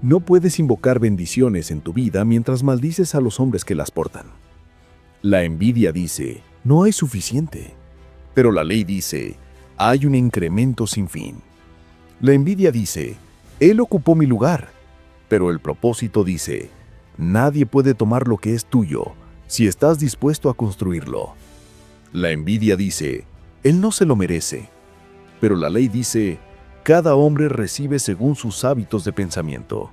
No puedes invocar bendiciones en tu vida mientras maldices a los hombres que las portan. La envidia dice, no hay suficiente. Pero la ley dice, hay un incremento sin fin. La envidia dice, él ocupó mi lugar. Pero el propósito dice, nadie puede tomar lo que es tuyo si estás dispuesto a construirlo. La envidia dice, él no se lo merece. Pero la ley dice, cada hombre recibe según sus hábitos de pensamiento.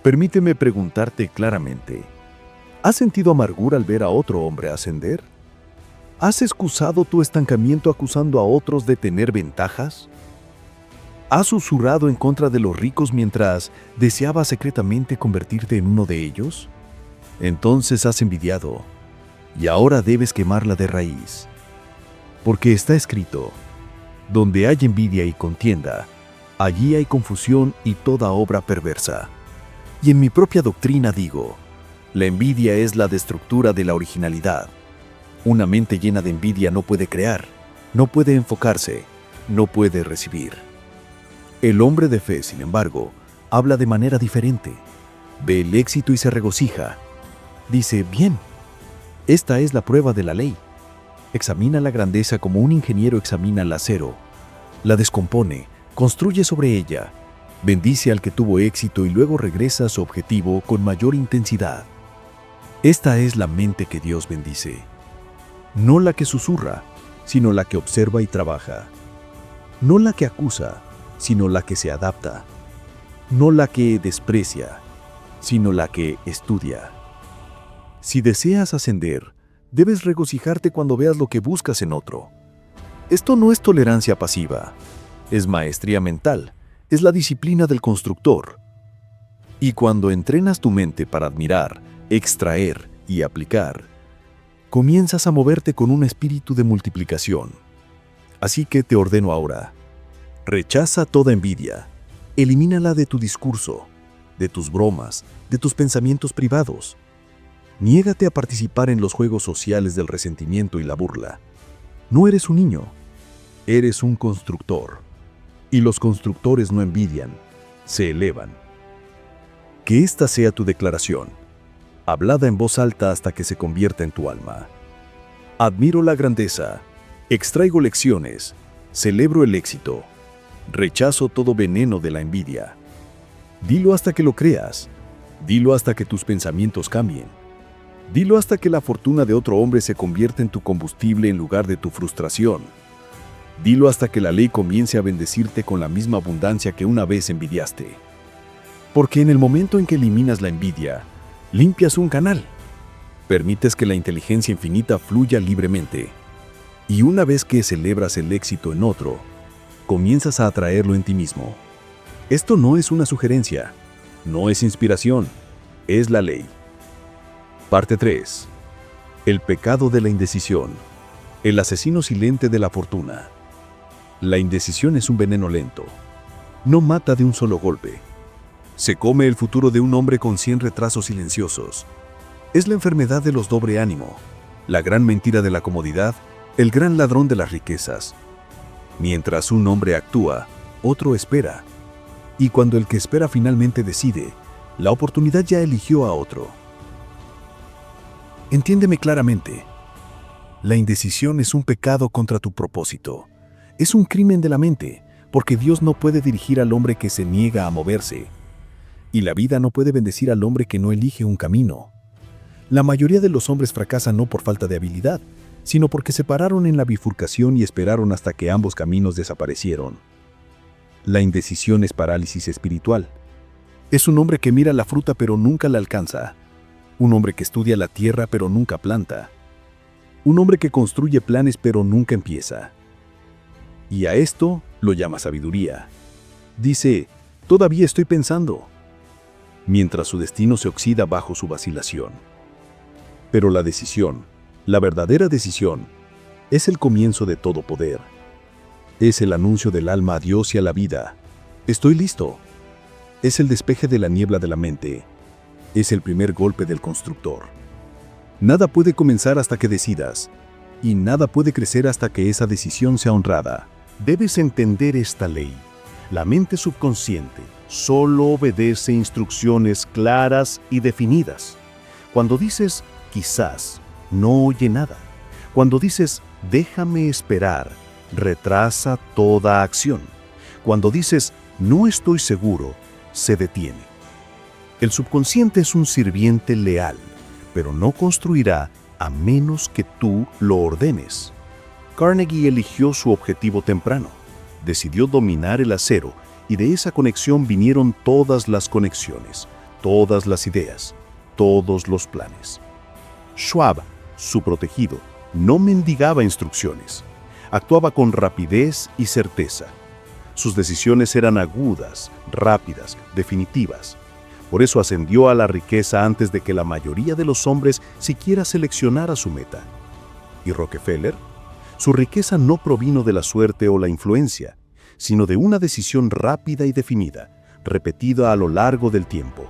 Permíteme preguntarte claramente, ¿has sentido amargura al ver a otro hombre ascender? ¿Has excusado tu estancamiento acusando a otros de tener ventajas? ¿Has susurrado en contra de los ricos mientras deseabas secretamente convertirte en uno de ellos? Entonces has envidiado, y ahora debes quemarla de raíz. Porque está escrito, donde hay envidia y contienda, allí hay confusión y toda obra perversa. Y en mi propia doctrina digo, la envidia es la destructura de la originalidad. Una mente llena de envidia no puede crear, no puede enfocarse, no puede recibir. El hombre de fe, sin embargo, habla de manera diferente. Ve el éxito y se regocija. Dice, bien, esta es la prueba de la ley. Examina la grandeza como un ingeniero examina el acero. La descompone, construye sobre ella, bendice al que tuvo éxito y luego regresa a su objetivo con mayor intensidad. Esta es la mente que Dios bendice. No la que susurra, sino la que observa y trabaja. No la que acusa, sino la que se adapta. No la que desprecia, sino la que estudia. Si deseas ascender, debes regocijarte cuando veas lo que buscas en otro. Esto no es tolerancia pasiva, es maestría mental, es la disciplina del constructor. Y cuando entrenas tu mente para admirar, extraer y aplicar, comienzas a moverte con un espíritu de multiplicación. Así que te ordeno ahora, rechaza toda envidia, elimínala de tu discurso, de tus bromas, de tus pensamientos privados. Niégate a participar en los juegos sociales del resentimiento y la burla. No eres un niño, eres un constructor. Y los constructores no envidian, se elevan. Que esta sea tu declaración, hablada en voz alta hasta que se convierta en tu alma. Admiro la grandeza, extraigo lecciones, celebro el éxito, rechazo todo veneno de la envidia. Dilo hasta que lo creas, dilo hasta que tus pensamientos cambien. Dilo hasta que la fortuna de otro hombre se convierta en tu combustible en lugar de tu frustración. Dilo hasta que la ley comience a bendecirte con la misma abundancia que una vez envidiaste. Porque en el momento en que eliminas la envidia, limpias un canal. Permites que la inteligencia infinita fluya libremente. Y una vez que celebras el éxito en otro, comienzas a atraerlo en ti mismo. Esto no es una sugerencia, no es inspiración, es la ley. Parte 3. El pecado de la indecisión. El asesino silente de la fortuna. La indecisión es un veneno lento. No mata de un solo golpe. Se come el futuro de un hombre con 100 retrasos silenciosos. Es la enfermedad de los doble ánimo, la gran mentira de la comodidad, el gran ladrón de las riquezas. Mientras un hombre actúa, otro espera. Y cuando el que espera finalmente decide, la oportunidad ya eligió a otro. Entiéndeme claramente. La indecisión es un pecado contra tu propósito. Es un crimen de la mente, porque Dios no puede dirigir al hombre que se niega a moverse. Y la vida no puede bendecir al hombre que no elige un camino. La mayoría de los hombres fracasan no por falta de habilidad, sino porque se pararon en la bifurcación y esperaron hasta que ambos caminos desaparecieron. La indecisión es parálisis espiritual. Es un hombre que mira la fruta pero nunca la alcanza. Un hombre que estudia la tierra pero nunca planta. Un hombre que construye planes pero nunca empieza. Y a esto lo llama sabiduría. Dice, todavía estoy pensando, mientras su destino se oxida bajo su vacilación. Pero la decisión, la verdadera decisión, es el comienzo de todo poder. Es el anuncio del alma a Dios y a la vida. Estoy listo. Es el despeje de la niebla de la mente. Es el primer golpe del constructor. Nada puede comenzar hasta que decidas, y nada puede crecer hasta que esa decisión sea honrada. Debes entender esta ley. La mente subconsciente solo obedece instrucciones claras y definidas. Cuando dices quizás, no oye nada. Cuando dices déjame esperar, retrasa toda acción. Cuando dices no estoy seguro, se detiene. El subconsciente es un sirviente leal, pero no construirá a menos que tú lo ordenes. Carnegie eligió su objetivo temprano. Decidió dominar el acero y de esa conexión vinieron todas las conexiones, todas las ideas, todos los planes. Schwab, su protegido, no mendigaba instrucciones. Actuaba con rapidez y certeza. Sus decisiones eran agudas, rápidas, definitivas. Por eso ascendió a la riqueza antes de que la mayoría de los hombres siquiera seleccionara su meta. ¿Y Rockefeller? Su riqueza no provino de la suerte o la influencia, sino de una decisión rápida y definida, repetida a lo largo del tiempo.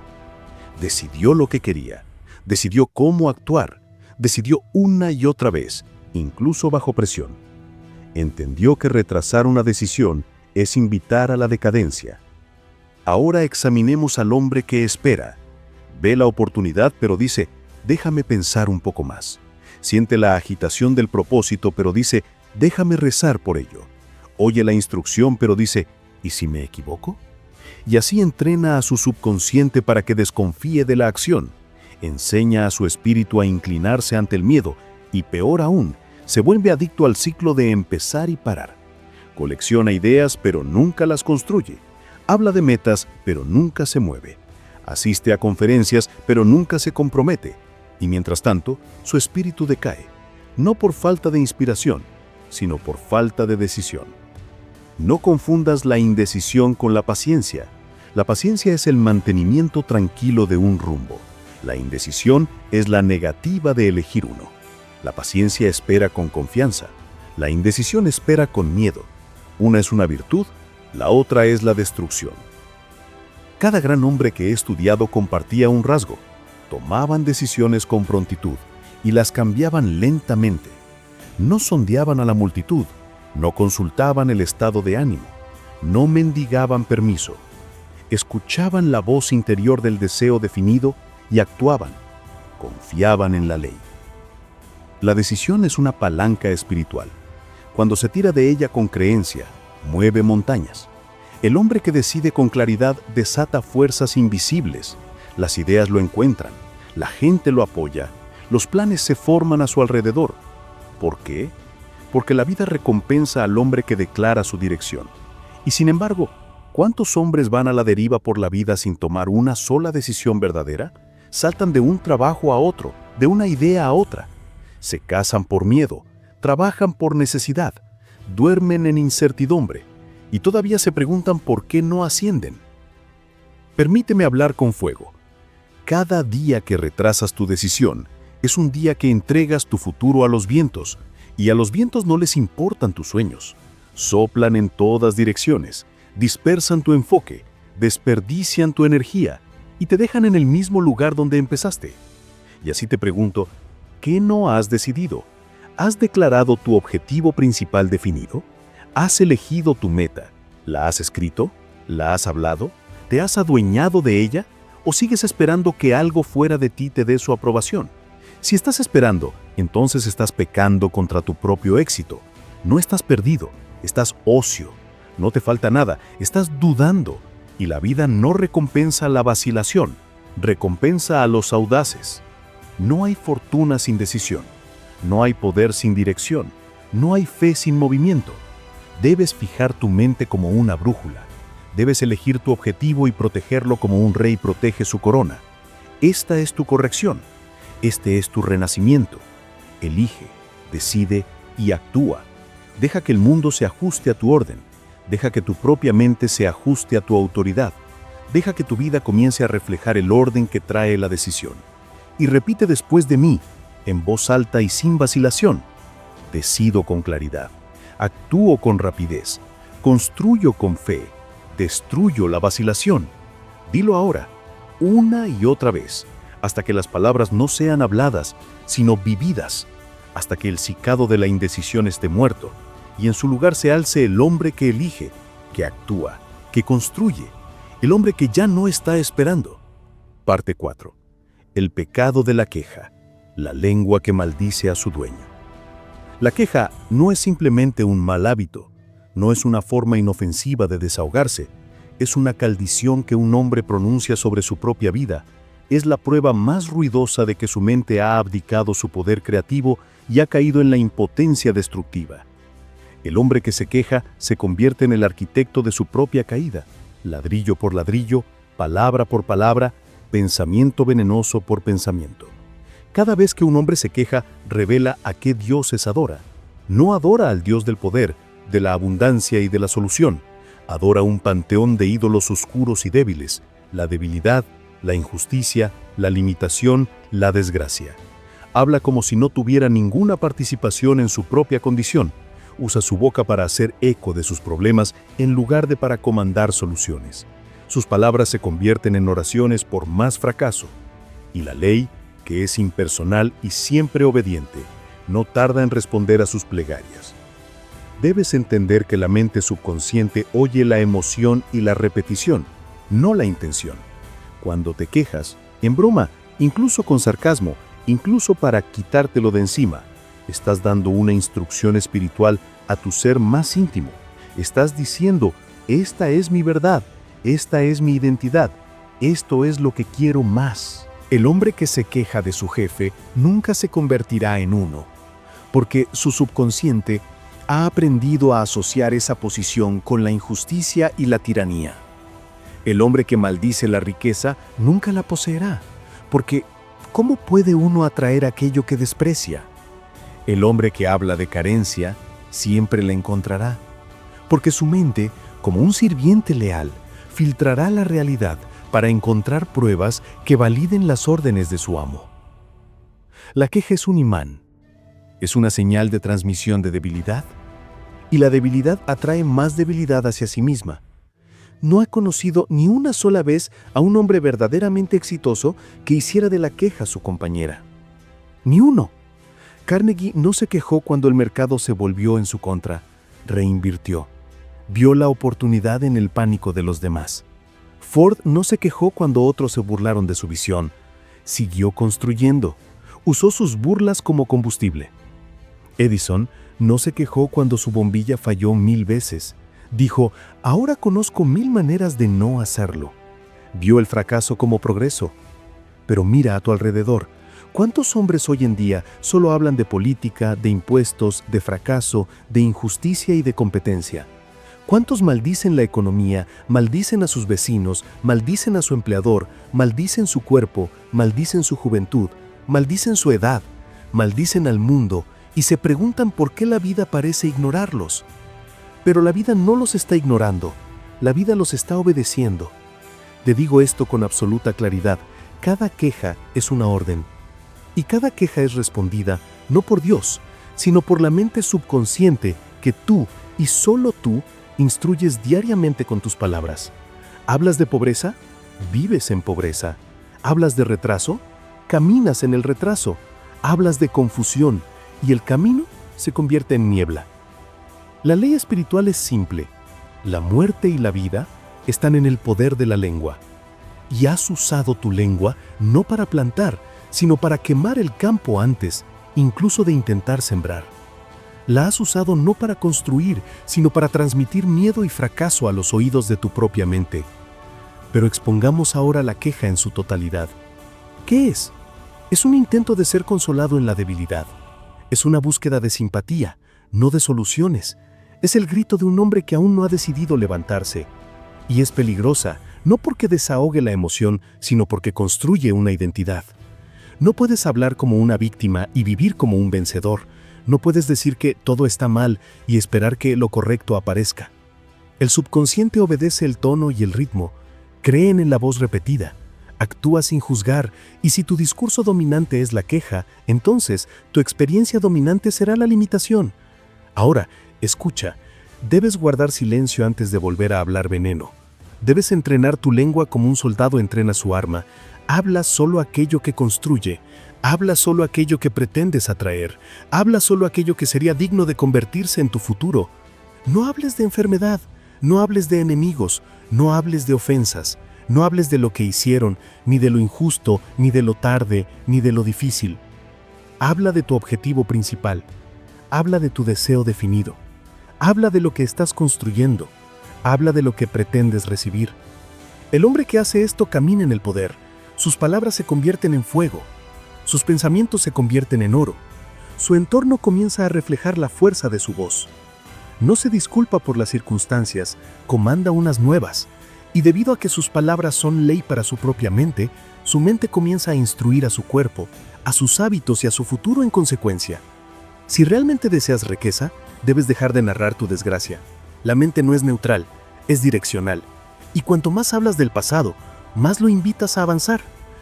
Decidió lo que quería, decidió cómo actuar, decidió una y otra vez, incluso bajo presión. Entendió que retrasar una decisión es invitar a la decadencia. Ahora examinemos al hombre que espera. Ve la oportunidad, pero dice, déjame pensar un poco más. Siente la agitación del propósito, pero dice, déjame rezar por ello. Oye la instrucción, pero dice, ¿y si me equivoco? Y así entrena a su subconsciente para que desconfíe de la acción. Enseña a su espíritu a inclinarse ante el miedo y, peor aún, se vuelve adicto al ciclo de empezar y parar. Colecciona ideas, pero nunca las construye. Habla de metas, pero nunca se mueve. Asiste a conferencias, pero nunca se compromete. Y mientras tanto, su espíritu decae, no por falta de inspiración, sino por falta de decisión. No confundas la indecisión con la paciencia. La paciencia es el mantenimiento tranquilo de un rumbo. La indecisión es la negativa de elegir uno. La paciencia espera con confianza. La indecisión espera con miedo. Una es una virtud, la otra es la destrucción. Cada gran hombre que he estudiado compartía un rasgo. Tomaban decisiones con prontitud y las cambiaban lentamente. No sondeaban a la multitud, no consultaban el estado de ánimo, no mendigaban permiso. Escuchaban la voz interior del deseo definido y actuaban. Confiaban en la ley. La decisión es una palanca espiritual. Cuando se tira de ella con creencia, mueve montañas. El hombre que decide con claridad desata fuerzas invisibles. Las ideas lo encuentran, la gente lo apoya, los planes se forman a su alrededor. ¿Por qué? Porque la vida recompensa al hombre que declara su dirección. Y sin embargo, ¿cuántos hombres van a la deriva por la vida sin tomar una sola decisión verdadera? Saltan de un trabajo a otro, de una idea a otra. Se casan por miedo, trabajan por necesidad, duermen en incertidumbre y todavía se preguntan por qué no ascienden. Permíteme hablar con fuego. Cada día que retrasas tu decisión es un día que entregas tu futuro a los vientos, y a los vientos no les importan tus sueños. Soplan en todas direcciones, dispersan tu enfoque, desperdician tu energía y te dejan en el mismo lugar donde empezaste. Y así te pregunto, ¿qué no has decidido? ¿Has declarado tu objetivo principal definido? ¿Has elegido tu meta? ¿La has escrito? ¿La has hablado? ¿Te has adueñado de ella? ¿O sigues esperando que algo fuera de ti te dé su aprobación? Si estás esperando, entonces estás pecando contra tu propio éxito. No estás perdido, estás ocio. No te falta nada, estás dudando. Y la vida no recompensa la vacilación, recompensa a los audaces. No hay fortuna sin decisión, no hay poder sin dirección, no hay fe sin movimiento. Debes fijar tu mente como una brújula. Debes elegir tu objetivo y protegerlo como un rey protege su corona. Esta es tu corrección. Este es tu renacimiento. Elige, decide y actúa. Deja que el mundo se ajuste a tu orden. Deja que tu propia mente se ajuste a tu autoridad. Deja que tu vida comience a reflejar el orden que trae la decisión. Y repite después de mí, en voz alta y sin vacilación. Decido con claridad. Actúo con rapidez. Construyo con fe. Destruyo la vacilación. Dilo ahora, una y otra vez, hasta que las palabras no sean habladas, sino vividas, hasta que el cicado de la indecisión esté muerto, y en su lugar se alce el hombre que elige, que actúa, que construye, el hombre que ya no está esperando. Parte 4. El pecado de la queja, la lengua que maldice a su dueño. La queja no es simplemente un mal hábito, no es una forma inofensiva de desahogarse, es una maldición que un hombre pronuncia sobre su propia vida. Es la prueba más ruidosa de que su mente ha abdicado su poder creativo y ha caído en la impotencia destructiva. El hombre que se queja se convierte en el arquitecto de su propia caída, ladrillo por ladrillo, palabra por palabra, pensamiento venenoso por pensamiento. Cada vez que un hombre se queja, revela a qué dioses adora. No adora al Dios del poder, de la abundancia y de la solución. Adora un panteón de ídolos oscuros y débiles, la debilidad, la injusticia, la limitación, la desgracia. Habla como si no tuviera ninguna participación en su propia condición. Usa su boca para hacer eco de sus problemas en lugar de para comandar soluciones. Sus palabras se convierten en oraciones por más fracaso. Y la ley, que es impersonal y siempre obediente, no tarda en responder a sus plegarias. Debes entender que la mente subconsciente oye la emoción y la repetición, no la intención. Cuando te quejas, en broma, incluso con sarcasmo, incluso para quitártelo de encima, estás dando una instrucción espiritual a tu ser más íntimo. Estás diciendo, esta es mi verdad, esta es mi identidad, esto es lo que quiero más. El hombre que se queja de su jefe nunca se convertirá en uno, porque su subconsciente ha aprendido a asociar esa posición con la injusticia y la tiranía. El hombre que maldice la riqueza nunca la poseerá, porque ¿cómo puede uno atraer aquello que desprecia? El hombre que habla de carencia siempre la encontrará, porque su mente, como un sirviente leal, filtrará la realidad para encontrar pruebas que validen las órdenes de su amo. La queja es un imán. es una señal de transmisión de debilidad. Y la debilidad atrae más debilidad hacia sí misma. No he conocido ni una sola vez a un hombre verdaderamente exitoso que hiciera de la queja su compañera. Ni uno. Carnegie no se quejó cuando el mercado se volvió en su contra. Reinvirtió. Vio la oportunidad en el pánico de los demás. Ford no se quejó cuando otros se burlaron de su visión. Siguió construyendo. Usó sus burlas como combustible. Edison no se quejó cuando su bombilla falló 1000 veces. Dijo, ahora conozco 1000 maneras de no hacerlo. Vio el fracaso como progreso. Pero mira a tu alrededor. ¿Cuántos hombres hoy en día solo hablan de política, de impuestos, de fracaso, de injusticia y de competencia? ¿Cuántos maldicen la economía, maldicen a sus vecinos, maldicen a su empleador, maldicen su cuerpo, maldicen su juventud, maldicen su edad, maldicen al mundo y se preguntan por qué la vida parece ignorarlos? Pero la vida no los está ignorando, la vida los está obedeciendo. Te digo esto con absoluta claridad, cada queja es una orden. Y cada queja es respondida no por Dios, sino por la mente subconsciente que tú y solo tú instruyes diariamente con tus palabras. ¿Hablas de pobreza? Vives en pobreza. ¿Hablas de retraso? Caminas en el retraso. Hablas de confusión y el camino se convierte en niebla. La ley espiritual es simple. La muerte y la vida están en el poder de la lengua. Y has usado tu lengua no para plantar, sino para quemar el campo antes, incluso de intentar sembrar. La has usado no para construir, sino para transmitir miedo y fracaso a los oídos de tu propia mente. Pero expongamos ahora la queja en su totalidad. ¿Qué es? Es un intento de ser consolado en la debilidad. Es una búsqueda de simpatía, no de soluciones. Es el grito de un hombre que aún no ha decidido levantarse. Y es peligrosa, no porque desahogue la emoción, sino porque construye una identidad. No puedes hablar como una víctima y vivir como un vencedor. No puedes decir que todo está mal y esperar que lo correcto aparezca. El subconsciente obedece el tono y el ritmo. Creen en la voz repetida. Actúa sin juzgar, y si tu discurso dominante es la queja, entonces tu experiencia dominante será la limitación. Ahora, escucha, debes guardar silencio antes de volver a hablar veneno. Debes entrenar tu lengua como un soldado entrena su arma. Habla solo aquello que construye. Habla solo aquello que pretendes atraer. Habla solo aquello que sería digno de convertirse en tu futuro. No hables de enfermedad, no hables de enemigos, no hables de ofensas. No hables de lo que hicieron, ni de lo injusto, ni de lo tarde, ni de lo difícil. Habla de tu objetivo principal. Habla de tu deseo definido. Habla de lo que estás construyendo. Habla de lo que pretendes recibir. El hombre que hace esto camina en el poder. Sus palabras se convierten en fuego. Sus pensamientos se convierten en oro. Su entorno comienza a reflejar la fuerza de su voz. No se disculpa por las circunstancias, comanda unas nuevas. Y debido a que sus palabras son ley para su propia mente, su mente comienza a instruir a su cuerpo, a sus hábitos y a su futuro en consecuencia. Si realmente deseas riqueza, debes dejar de narrar tu desgracia. La mente no es neutral, es direccional. Y cuanto más hablas del pasado, más lo invitas a avanzar.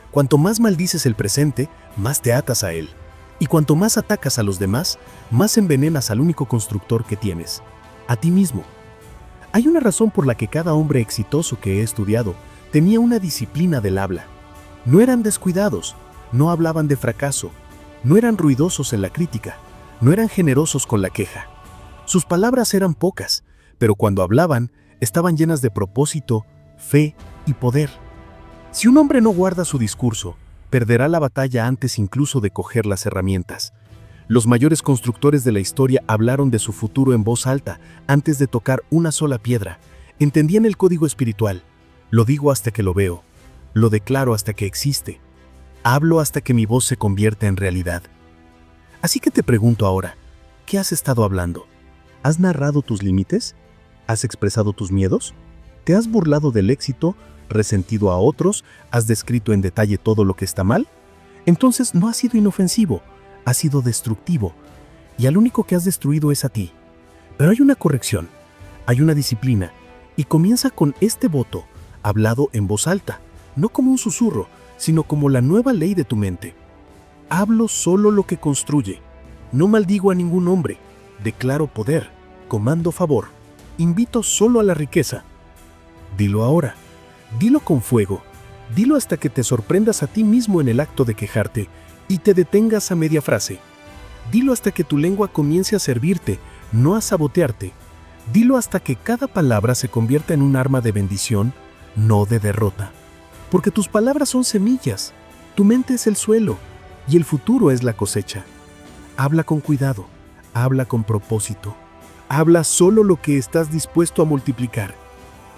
Cuanto más maldices el presente, más te atas a él. Y cuanto más atacas a los demás, más envenenas al único constructor que tienes, a ti mismo. Hay una razón por la que cada hombre exitoso que he estudiado tenía una disciplina del habla. No eran descuidados, no hablaban de fracaso, no eran ruidosos en la crítica, no eran generosos con la queja. Sus palabras eran pocas, pero cuando hablaban, estaban llenas de propósito, fe y poder. Si un hombre no guarda su discurso, perderá la batalla antes incluso de coger las herramientas. Los mayores constructores de la historia hablaron de su futuro en voz alta antes de tocar una sola piedra. Entendían el código espiritual. Lo digo hasta que lo veo. Lo declaro hasta que existe. Hablo hasta que mi voz se convierta en realidad. Así que te pregunto ahora, ¿qué has estado hablando? ¿Has narrado tus límites? ¿Has expresado tus miedos? ¿Te has burlado del éxito, resentido a otros? ¿Has descrito en detalle todo lo que está mal? Entonces no ha sido inofensivo. Ha sido destructivo, y al único que has destruido es a ti. Pero hay una corrección, hay una disciplina, y comienza con este voto, hablado en voz alta, no como un susurro, sino como la nueva ley de tu mente. Hablo solo lo que construye, No maldigo a ningún hombre, declaro poder, comando favor, invito solo a la riqueza. Dilo ahora, dilo con fuego, dilo hasta que te sorprendas a ti mismo en el acto de quejarte y te detengas a media frase. Dilo hasta que tu lengua comience a servirte, no a sabotearte. Dilo hasta que cada palabra se convierta en un arma de bendición, no de derrota. Porque tus palabras son semillas, tu mente es el suelo y el futuro es la cosecha. Habla con cuidado, habla con propósito, habla solo lo que estás dispuesto a multiplicar.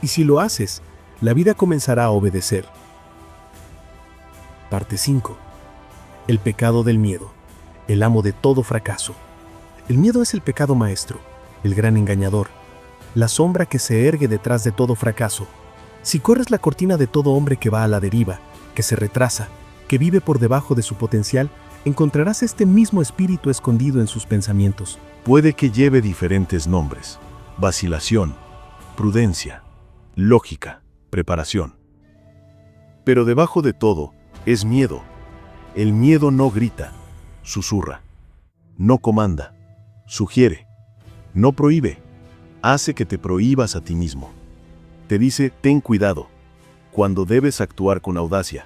Y si lo haces, la vida comenzará a obedecer. Parte 5. El pecado del miedo, el amo de todo fracaso. El miedo es el pecado maestro, el gran engañador, la sombra que se ergue detrás de todo fracaso. Si corres la cortina de todo hombre que va a la deriva, que se retrasa, que vive por debajo de su potencial, encontrarás este mismo espíritu escondido en sus pensamientos. Puede que lleve diferentes nombres: vacilación, prudencia, lógica, preparación. Pero debajo de todo es miedo. El miedo no grita, susurra, no comanda, sugiere, no prohíbe, hace que te prohíbas a ti mismo. Te dice, ten cuidado, cuando debes actuar con audacia.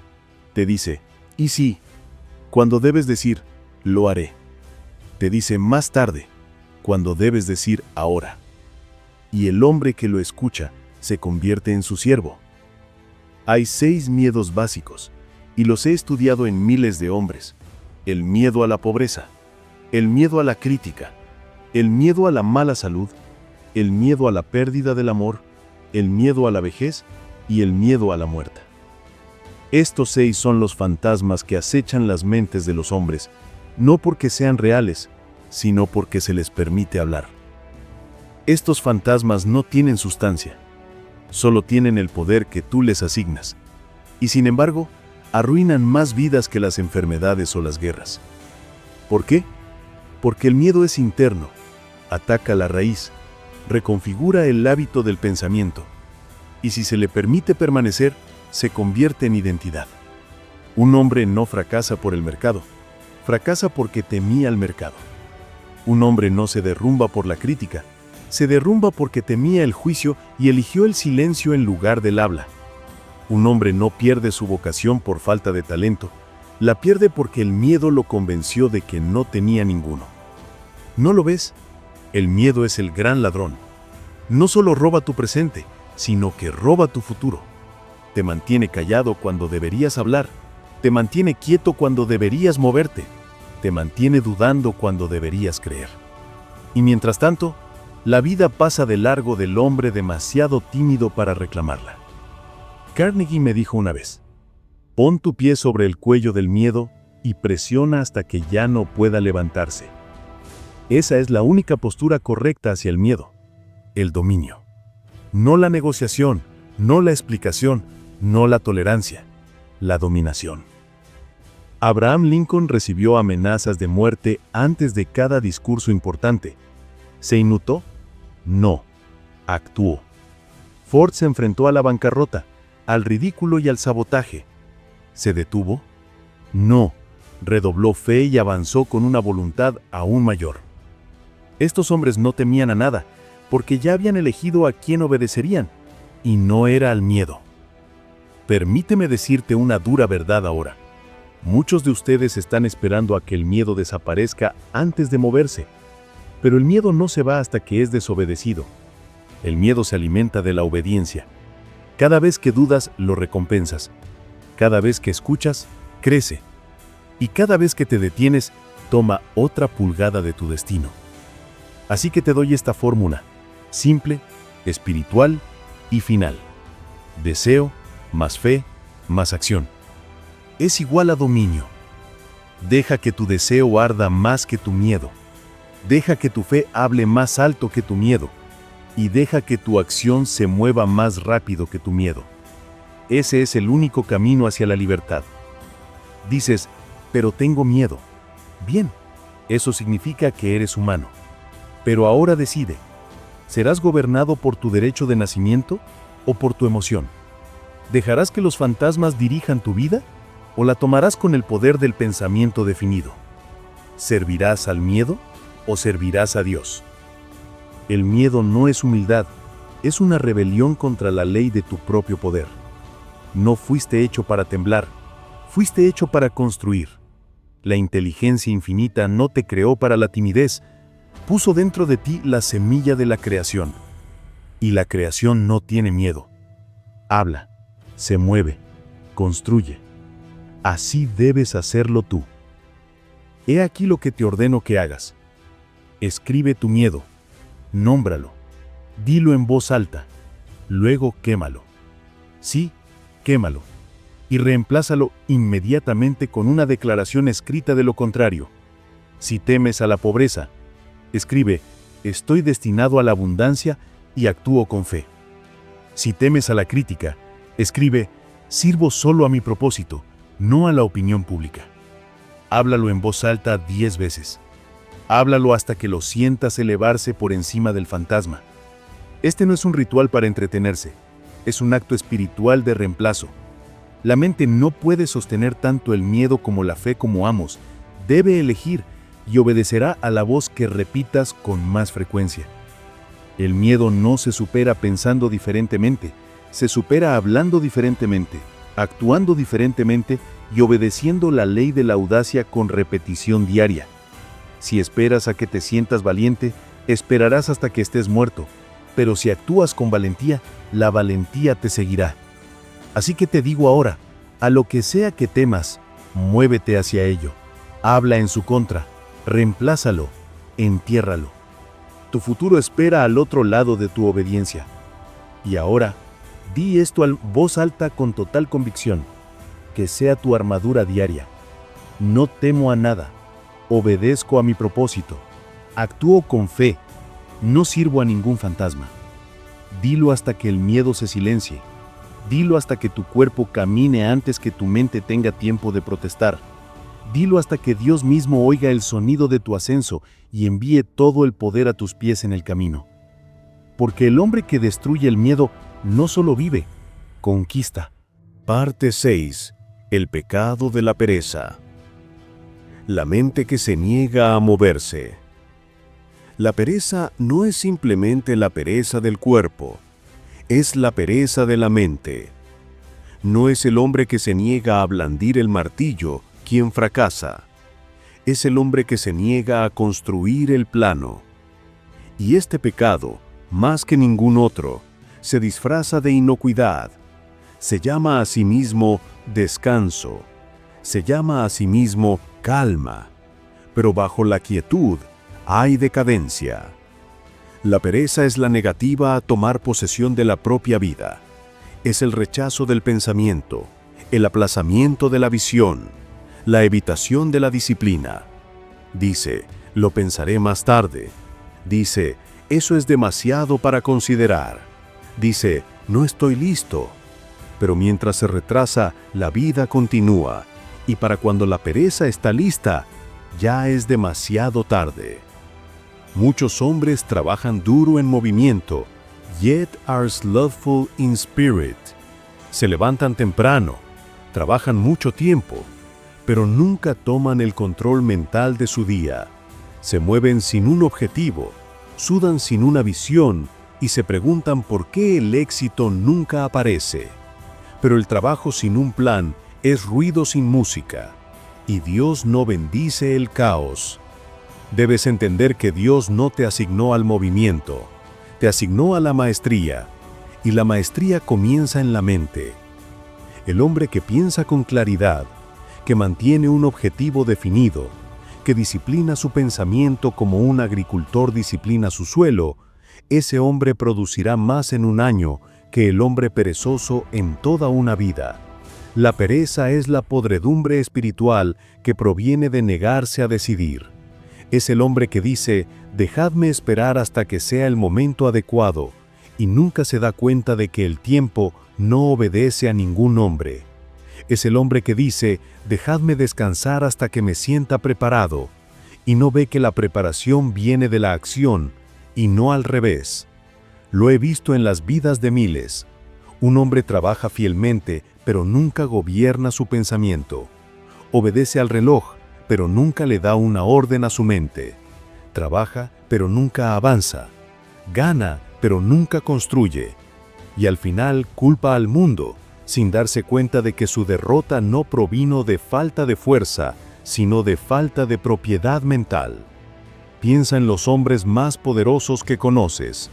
Te dice, ¿y sí?, cuando debes decir, lo haré. Te dice, más tarde, cuando debes decir, ahora. Y el hombre que lo escucha se convierte en su siervo. Hay 6 miedos básicos, y los he estudiado en miles de hombres. El miedo a la pobreza, el miedo a la crítica, el miedo a la mala salud, el miedo a la pérdida del amor, el miedo a la vejez y el miedo a la muerte. Estos 6 son los fantasmas que acechan las mentes de los hombres, no porque sean reales, sino porque se les permite hablar. Estos fantasmas no tienen sustancia, solo tienen el poder que tú les asignas, y sin embargo, arruinan más vidas que las enfermedades o las guerras. ¿Por qué? Porque el miedo es interno, ataca la raíz, reconfigura el hábito del pensamiento, y si se le permite permanecer, se convierte en identidad. Un hombre no fracasa por el mercado, fracasa porque temía el mercado. Un hombre no se derrumba por la crítica, se derrumba porque temía el juicio y eligió el silencio en lugar del habla. Un hombre no pierde su vocación por falta de talento, la pierde porque el miedo lo convenció de que no tenía ninguno. ¿No lo ves? El miedo es el gran ladrón. No solo roba tu presente, sino que roba tu futuro. Te mantiene callado cuando deberías hablar, te mantiene quieto cuando deberías moverte, te mantiene dudando cuando deberías creer. Y mientras tanto, la vida pasa de largo del hombre demasiado tímido para reclamarla. Carnegie me dijo una vez, pon tu pie sobre el cuello del miedo y presiona hasta que ya no pueda levantarse. Esa es la única postura correcta hacia el miedo, el dominio. No la negociación, no la explicación, no la tolerancia, la dominación. Abraham Lincoln recibió amenazas de muerte antes de cada discurso importante. ¿Se inmutó? No, actuó. Ford se enfrentó a la bancarrota, al ridículo y al sabotaje. ¿Se detuvo? No, redobló fe y avanzó con una voluntad aún mayor. Estos hombres no temían a nada, porque ya habían elegido a quién obedecerían, y no era al miedo. Permíteme decirte una dura verdad ahora. Muchos de ustedes están esperando a que el miedo desaparezca antes de moverse, pero el miedo no se va hasta que es desobedecido. El miedo se alimenta de la obediencia. Cada vez que dudas, lo recompensas. Cada vez que escuchas, crece. Y cada vez que te detienes, toma otra pulgada de tu destino. Así que te doy esta fórmula, simple, espiritual y final. Deseo más fe más acción. Es igual a dominio. Deja que tu deseo arda más que tu miedo. Deja que tu fe hable más alto que tu miedo. Y deja que tu acción se mueva más rápido que tu miedo. Ese es el único camino hacia la libertad. Dices, pero tengo miedo. Bien, eso significa que eres humano. Pero ahora decide, ¿serás gobernado por tu derecho de nacimiento o por tu emoción? ¿Dejarás que los fantasmas dirijan tu vida o la tomarás con el poder del pensamiento definido? ¿Servirás al miedo o servirás a Dios? El miedo no es humildad, es una rebelión contra la ley de tu propio poder. No fuiste hecho para temblar, fuiste hecho para construir. La inteligencia infinita no te creó para la timidez, puso dentro de ti la semilla de la creación. Y la creación no tiene miedo. Habla, se mueve, construye. Así debes hacerlo tú. He aquí lo que te ordeno que hagas. Escribe tu miedo, nómbralo, dilo en voz alta, luego quémalo. Sí, quémalo, y reemplázalo inmediatamente con una declaración escrita de lo contrario. Si temes a la pobreza, escribe, estoy destinado a la abundancia y actúo con fe. Si temes a la crítica, escribe, sirvo solo a mi propósito, no a la opinión pública. Háblalo en voz alta 10 veces. Háblalo hasta que lo sientas elevarse por encima del fantasma. Este no es un ritual para entretenerse, es un acto espiritual de reemplazo. La mente no puede sostener tanto el miedo como la fe como amos. Debe elegir y obedecerá a la voz que repitas con más frecuencia. El miedo no se supera pensando diferentemente, se supera hablando diferentemente, actuando diferentemente y obedeciendo la ley de la audacia con repetición diaria. Si esperas a que te sientas valiente, esperarás hasta que estés muerto, pero si actúas con valentía, la valentía te seguirá. Así que te digo ahora, a lo que sea que temas, muévete hacia ello, habla en su contra, reemplázalo, entiérralo. Tu futuro espera al otro lado de tu obediencia. Y ahora, di esto a voz alta con total convicción, que sea tu armadura diaria. No temo a nada, obedezco a mi propósito, actúo con fe, no sirvo a ningún fantasma. Dilo hasta que el miedo se silencie, dilo hasta que tu cuerpo camine antes que tu mente tenga tiempo de protestar. Dilo hasta que Dios mismo oiga el sonido de tu ascenso y envíe todo el poder a tus pies en el camino. Porque el hombre que destruye el miedo no solo vive, conquista. Parte 6. El pecado de la pereza. La mente que se niega a moverse. La pereza no es simplemente la pereza del cuerpo, es la pereza de la mente. No es el hombre que se niega a blandir el martillo quien fracasa, es el hombre que se niega a construir el plano. Y este pecado, más que ningún otro, se disfraza de inocuidad. Se llama a sí mismo descanso, se llama a sí mismo calma, pero bajo la quietud hay decadencia. La pereza es la negativa a tomar posesión de la propia vida, es el rechazo del pensamiento, el aplazamiento de la visión, la evitación de la disciplina. Dice, lo pensaré más tarde. Dice, eso es demasiado para considerar. Dice, no estoy listo. Pero mientras se retrasa, la vida continúa, y para cuando la pereza está lista, ya es demasiado tarde. Muchos hombres trabajan duro en movimiento, yet are slothful in spirit. Se levantan temprano, trabajan mucho tiempo, pero nunca toman el control mental de su día. Se mueven sin un objetivo, sudan sin una visión y se preguntan por qué el éxito nunca aparece. Pero el trabajo sin un plan es ruido sin música, y Dios no bendice el caos. Debes entender que Dios no te asignó al movimiento, te asignó a la maestría, y la maestría comienza en la mente. El hombre que piensa con claridad, que mantiene un objetivo definido, que disciplina su pensamiento como un agricultor disciplina su suelo, ese hombre producirá más en un año que el hombre perezoso en toda una vida. La pereza es la podredumbre espiritual que proviene de negarse a decidir. Es el hombre que dice, dejadme esperar hasta que sea el momento adecuado, y nunca se da cuenta de que el tiempo no obedece a ningún hombre. Es el hombre que dice, dejadme descansar hasta que me sienta preparado, y no ve que la preparación viene de la acción, y no al revés. Lo he visto en las vidas de miles. Un hombre trabaja fielmente, pero nunca gobierna su pensamiento. Obedece al reloj, pero nunca le da una orden a su mente. Trabaja, pero nunca avanza. Gana, pero nunca construye. Y al final culpa al mundo, sin darse cuenta de que su derrota no provino de falta de fuerza, sino de falta de propiedad mental. Piensa en los hombres más poderosos que conoces: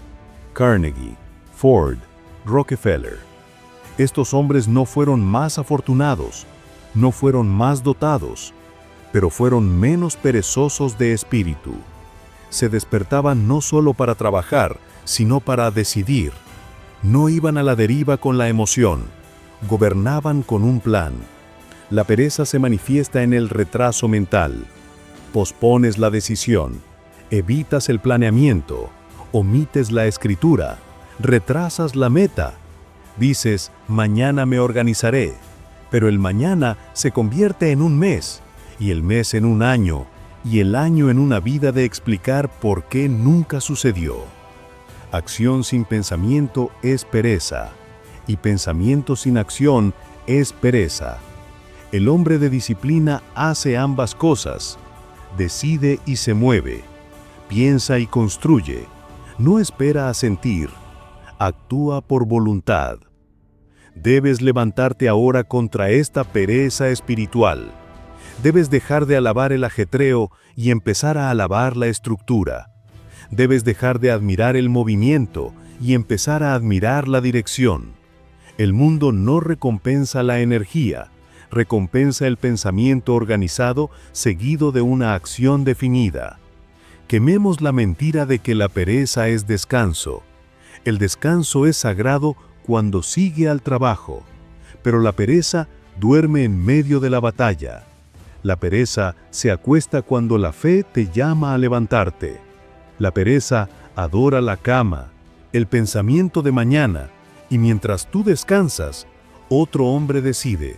Carnegie, Ford, Rockefeller. Estos hombres no fueron más afortunados, no fueron más dotados, pero fueron menos perezosos de espíritu. Se despertaban no solo para trabajar, sino para decidir. No iban a la deriva con la emoción, gobernaban con un plan. La pereza se manifiesta en el retraso mental. Pospones la decisión, evitas el planeamiento, omites la escritura, retrasas la meta. Dices, mañana me organizaré, pero el mañana se convierte en un mes, y el mes en un año, y el año en una vida de explicar por qué nunca sucedió. Acción sin pensamiento es pereza, y pensamiento sin acción es pereza. El hombre de disciplina hace ambas cosas, decide y se mueve, piensa y construye, no espera a sentir, actúa por voluntad. Debes levantarte ahora contra esta pereza espiritual. Debes dejar de alabar el ajetreo y empezar a alabar la estructura. Debes dejar de admirar el movimiento y empezar a admirar la dirección. El mundo no recompensa la energía, recompensa el pensamiento organizado seguido de una acción definida. Quememos la mentira de que la pereza es descanso. El descanso es sagrado cuando sigue al trabajo, pero la pereza duerme en medio de la batalla. La pereza se acuesta cuando la fe te llama a levantarte. La pereza adora la cama, el pensamiento de mañana, y mientras tú descansas, otro hombre decide,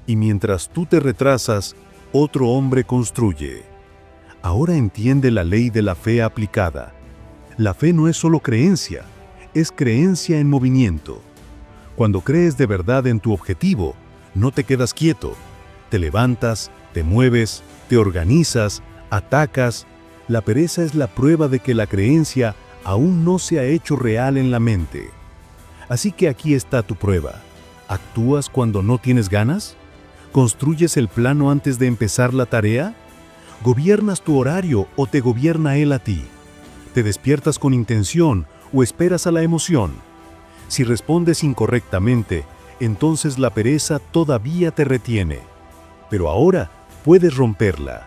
y mientras tú te retrasas, otro hombre construye. Ahora entiende la ley de la fe aplicada. La fe no es solo creencia, es creencia en movimiento. Cuando crees de verdad en tu objetivo, no te quedas quieto. Te levantas, te mueves, te organizas, atacas. La pereza es la prueba de que la creencia aún no se ha hecho real en la mente. Así que aquí está tu prueba. ¿Actúas cuando no tienes ganas? ¿Construyes el plano antes de empezar la tarea? ¿Gobiernas tu horario o te gobierna él a ti? ¿Te despiertas con intención o esperas a la emoción? Si respondes incorrectamente, entonces la pereza todavía te retiene. Pero ahora puedes romperla.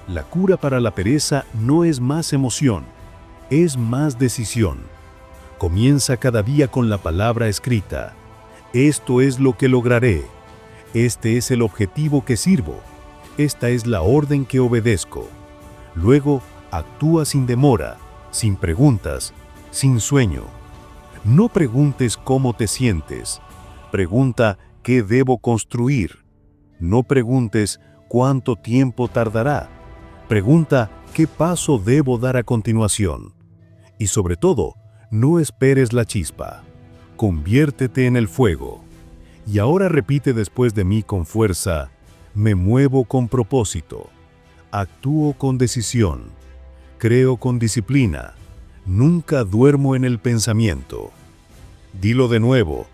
La cura para la pereza no es más emoción, es más decisión. Comienza cada día con la palabra escrita. Esto es lo que lograré. Este es el objetivo que sirvo. Esta es la orden que obedezco. Luego, actúa sin demora, sin preguntas, sin sueño. No preguntes cómo te sientes. Pregunta qué debo construir. No preguntes cuánto tiempo tardará. Pregunta qué paso debo dar a continuación. Y sobre todo, no esperes la chispa. Conviértete en el fuego. Y ahora repite después de mí con fuerza: me muevo con propósito. Actúo con decisión. Creo con disciplina. Nunca duermo en el pensamiento. Dilo de nuevo.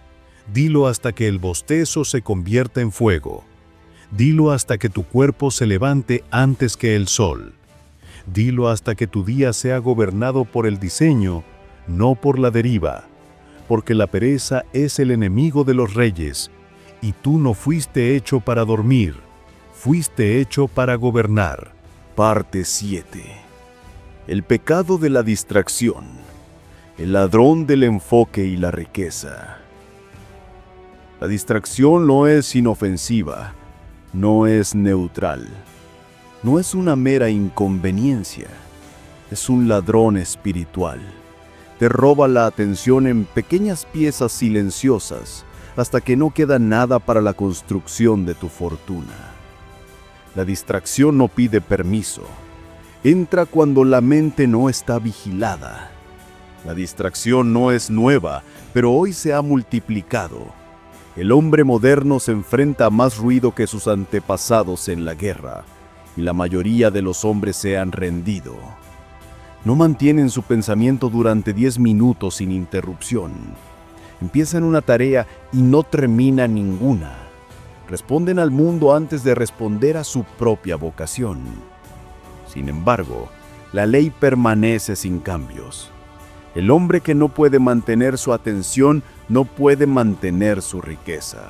Dilo hasta que el bostezo se convierta en fuego. Dilo hasta que tu cuerpo se levante antes que el sol. Dilo hasta que tu día sea gobernado por el diseño, no por la deriva. Porque la pereza es el enemigo de los reyes, y tú no fuiste hecho para dormir, fuiste hecho para gobernar. Parte 7. El pecado de la distracción. El ladrón del enfoque y la riqueza. La distracción no es inofensiva, no es neutral, no es una mera inconveniencia, es un ladrón espiritual. Te roba la atención en pequeñas piezas silenciosas hasta que no queda nada para la construcción de tu fortuna. La distracción no pide permiso. Entra cuando la mente no está vigilada. La distracción no es nueva, pero hoy se ha multiplicado. El hombre moderno se enfrenta a más ruido que sus antepasados en la guerra, y la mayoría de los hombres se han rendido. No mantienen su pensamiento durante 10 minutos sin interrupción. Empiezan una tarea y no terminan ninguna. Responden al mundo antes de responder a su propia vocación. Sin embargo, la ley permanece sin cambios. El hombre que no puede mantener su atención no puede mantener su riqueza.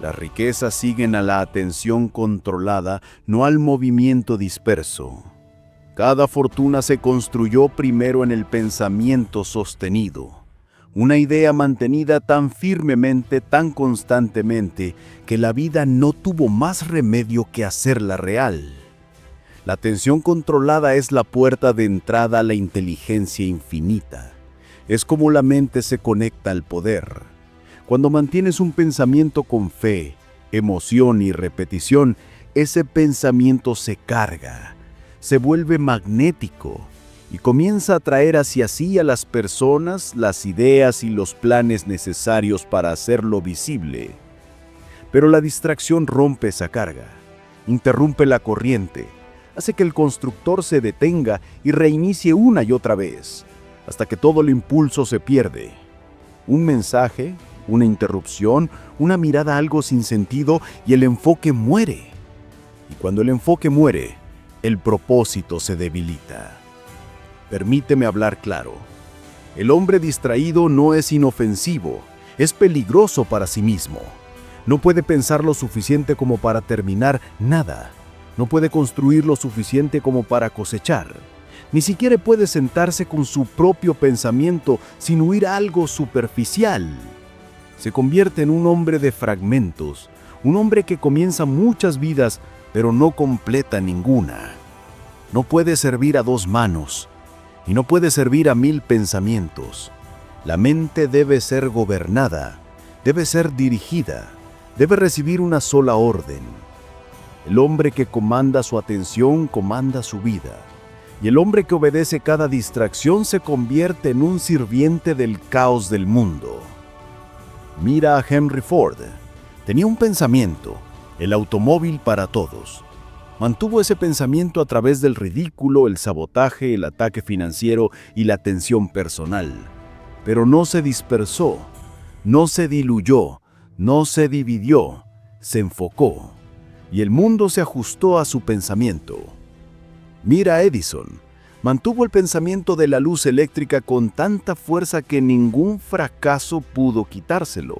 Las riquezas siguen a la atención controlada, no al movimiento disperso. Cada fortuna se construyó primero en el pensamiento sostenido. Una idea mantenida tan firmemente, tan constantemente, que la vida no tuvo más remedio que hacerla real. La atención controlada es la puerta de entrada a la inteligencia infinita. Es como la mente se conecta al poder. Cuando mantienes un pensamiento con fe, emoción y repetición, ese pensamiento se carga, se vuelve magnético y comienza a atraer hacia sí a las personas, las ideas y los planes necesarios para hacerlo visible. Pero la distracción rompe esa carga, interrumpe la corriente, hace que el constructor se detenga y reinicie una y otra vez, hasta que todo el impulso se pierde. Un mensaje, una interrupción, una mirada algo sin sentido y el enfoque muere. Y cuando el enfoque muere, el propósito se debilita. Permíteme hablar claro. El hombre distraído no es inofensivo, es peligroso para sí mismo. No puede pensar lo suficiente como para terminar nada. No puede construir lo suficiente como para cosechar. Ni siquiera puede sentarse con su propio pensamiento sin huir a algo superficial. Se convierte en un hombre de fragmentos, un hombre que comienza muchas vidas, pero no completa ninguna. No puede servir a 2 manos, y no puede servir a 1000 pensamientos. La mente debe ser gobernada, debe ser dirigida, debe recibir una sola orden. El hombre que comanda su atención comanda su vida, y el hombre que obedece cada distracción se convierte en un sirviente del caos del mundo. Mira a Henry Ford. Tenía un pensamiento, el automóvil para todos. Mantuvo ese pensamiento a través del ridículo, el sabotaje, el ataque financiero y la tensión personal. Pero no se dispersó, no se diluyó, no se dividió, se enfocó. Y el mundo se ajustó a su pensamiento. Mira a Edison. Mantuvo el pensamiento de la luz eléctrica con tanta fuerza que ningún fracaso pudo quitárselo.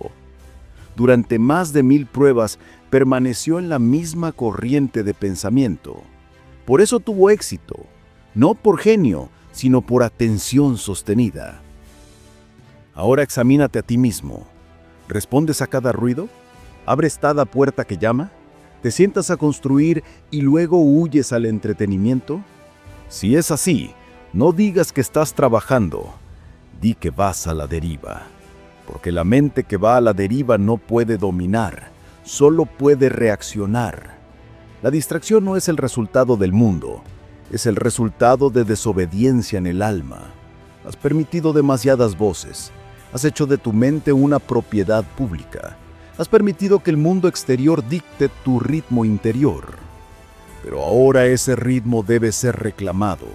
Durante más de 1000 pruebas, permaneció en la misma corriente de pensamiento. Por eso tuvo éxito, no por genio, sino por atención sostenida. Ahora examínate a ti mismo. ¿Respondes a cada ruido? ¿Abres cada puerta que llama? ¿Te sientas a construir y luego huyes al entretenimiento? Si es así, no digas que estás trabajando, di que vas a la deriva. Porque la mente que va a la deriva no puede dominar, solo puede reaccionar. La distracción no es el resultado del mundo, es el resultado de desobediencia en el alma. Has permitido demasiadas voces, has hecho de tu mente una propiedad pública, has permitido que el mundo exterior dicte tu ritmo interior. Pero ahora ese ritmo debe ser reclamado.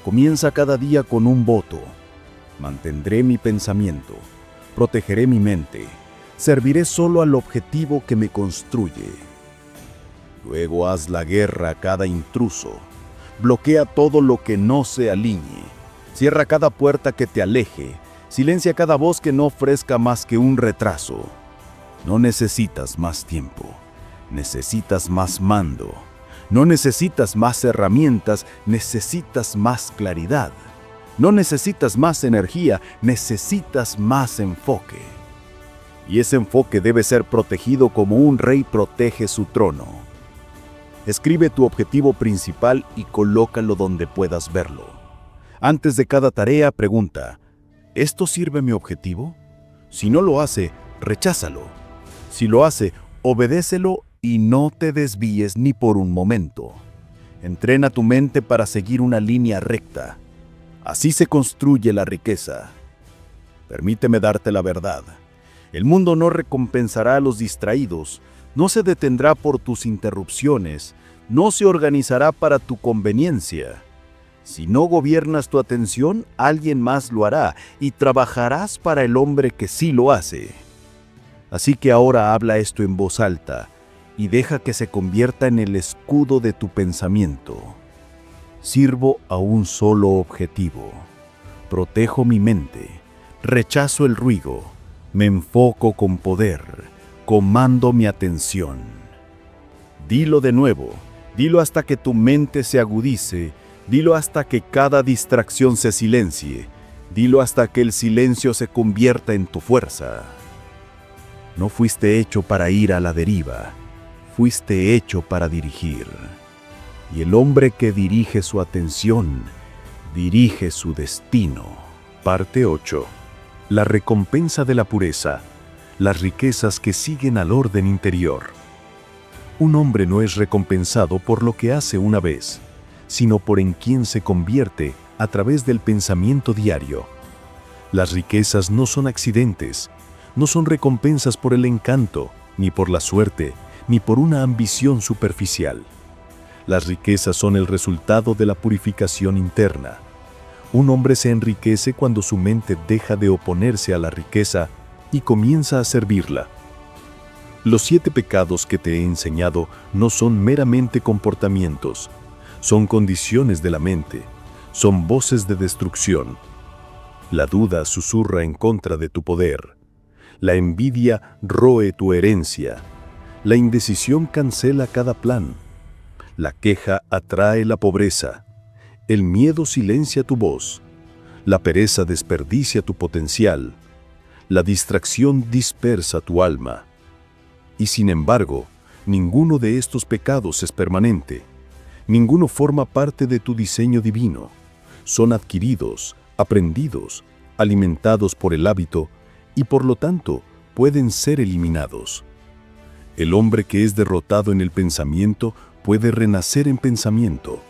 Comienza cada día con un voto. Mantendré mi pensamiento, protegeré mi mente, serviré solo al objetivo que me construye. Luego haz la guerra a cada intruso, bloquea todo lo que no se alinee, cierra cada puerta que te aleje, silencia cada voz que no ofrezca más que un retraso. No necesitas más tiempo, necesitas más mando. No necesitas más herramientas, necesitas más claridad. No necesitas más energía, necesitas más enfoque. Y ese enfoque debe ser protegido como un rey protege su trono. Escribe tu objetivo principal y colócalo donde puedas verlo. Antes de cada tarea, pregunta, ¿esto sirve mi objetivo? Si no lo hace, recházalo. Si lo hace, obedécelo y no te desvíes ni por un momento. Entrena tu mente para seguir una línea recta. Así se construye la riqueza. Permíteme darte la verdad. El mundo no recompensará a los distraídos, no se detendrá por tus interrupciones, no se organizará para tu conveniencia. Si no gobiernas tu atención, alguien más lo hará, y trabajarás para el hombre que sí lo hace. Así que ahora habla esto en voz alta, y deja que se convierta en el escudo de tu pensamiento. Sirvo a un solo objetivo. Protejo mi mente, rechazo el ruido, me enfoco con poder, comando mi atención. Dilo de nuevo, dilo hasta que tu mente se agudice, dilo hasta que cada distracción se silencie, dilo hasta que el silencio se convierta en tu fuerza. No fuiste hecho para ir a la deriva, fuiste hecho para dirigir. Y el hombre que dirige su atención, dirige su destino. Parte 8. La recompensa de la pureza. Las riquezas que siguen al orden interior. Un hombre no es recompensado por lo que hace una vez, sino por en quien se convierte a través del pensamiento diario. Las riquezas no son accidentes, no son recompensas por el encanto, ni por la suerte, ni por una ambición superficial. Las riquezas son el resultado de la purificación interna. Un hombre se enriquece cuando su mente deja de oponerse a la riqueza y comienza a servirla. Los 7 pecados que te he enseñado no son meramente comportamientos, son condiciones de la mente, son voces de destrucción. La duda susurra en contra de tu poder. La envidia roe tu herencia. La indecisión cancela cada plan. La queja atrae la pobreza. El miedo silencia tu voz. La pereza desperdicia tu potencial. La distracción dispersa tu alma. Y sin embargo, ninguno de estos pecados es permanente. Ninguno forma parte de tu diseño divino. Son adquiridos, aprendidos, alimentados por el hábito y por lo tanto pueden ser eliminados. El hombre que es derrotado en el pensamiento puede renacer en pensamiento.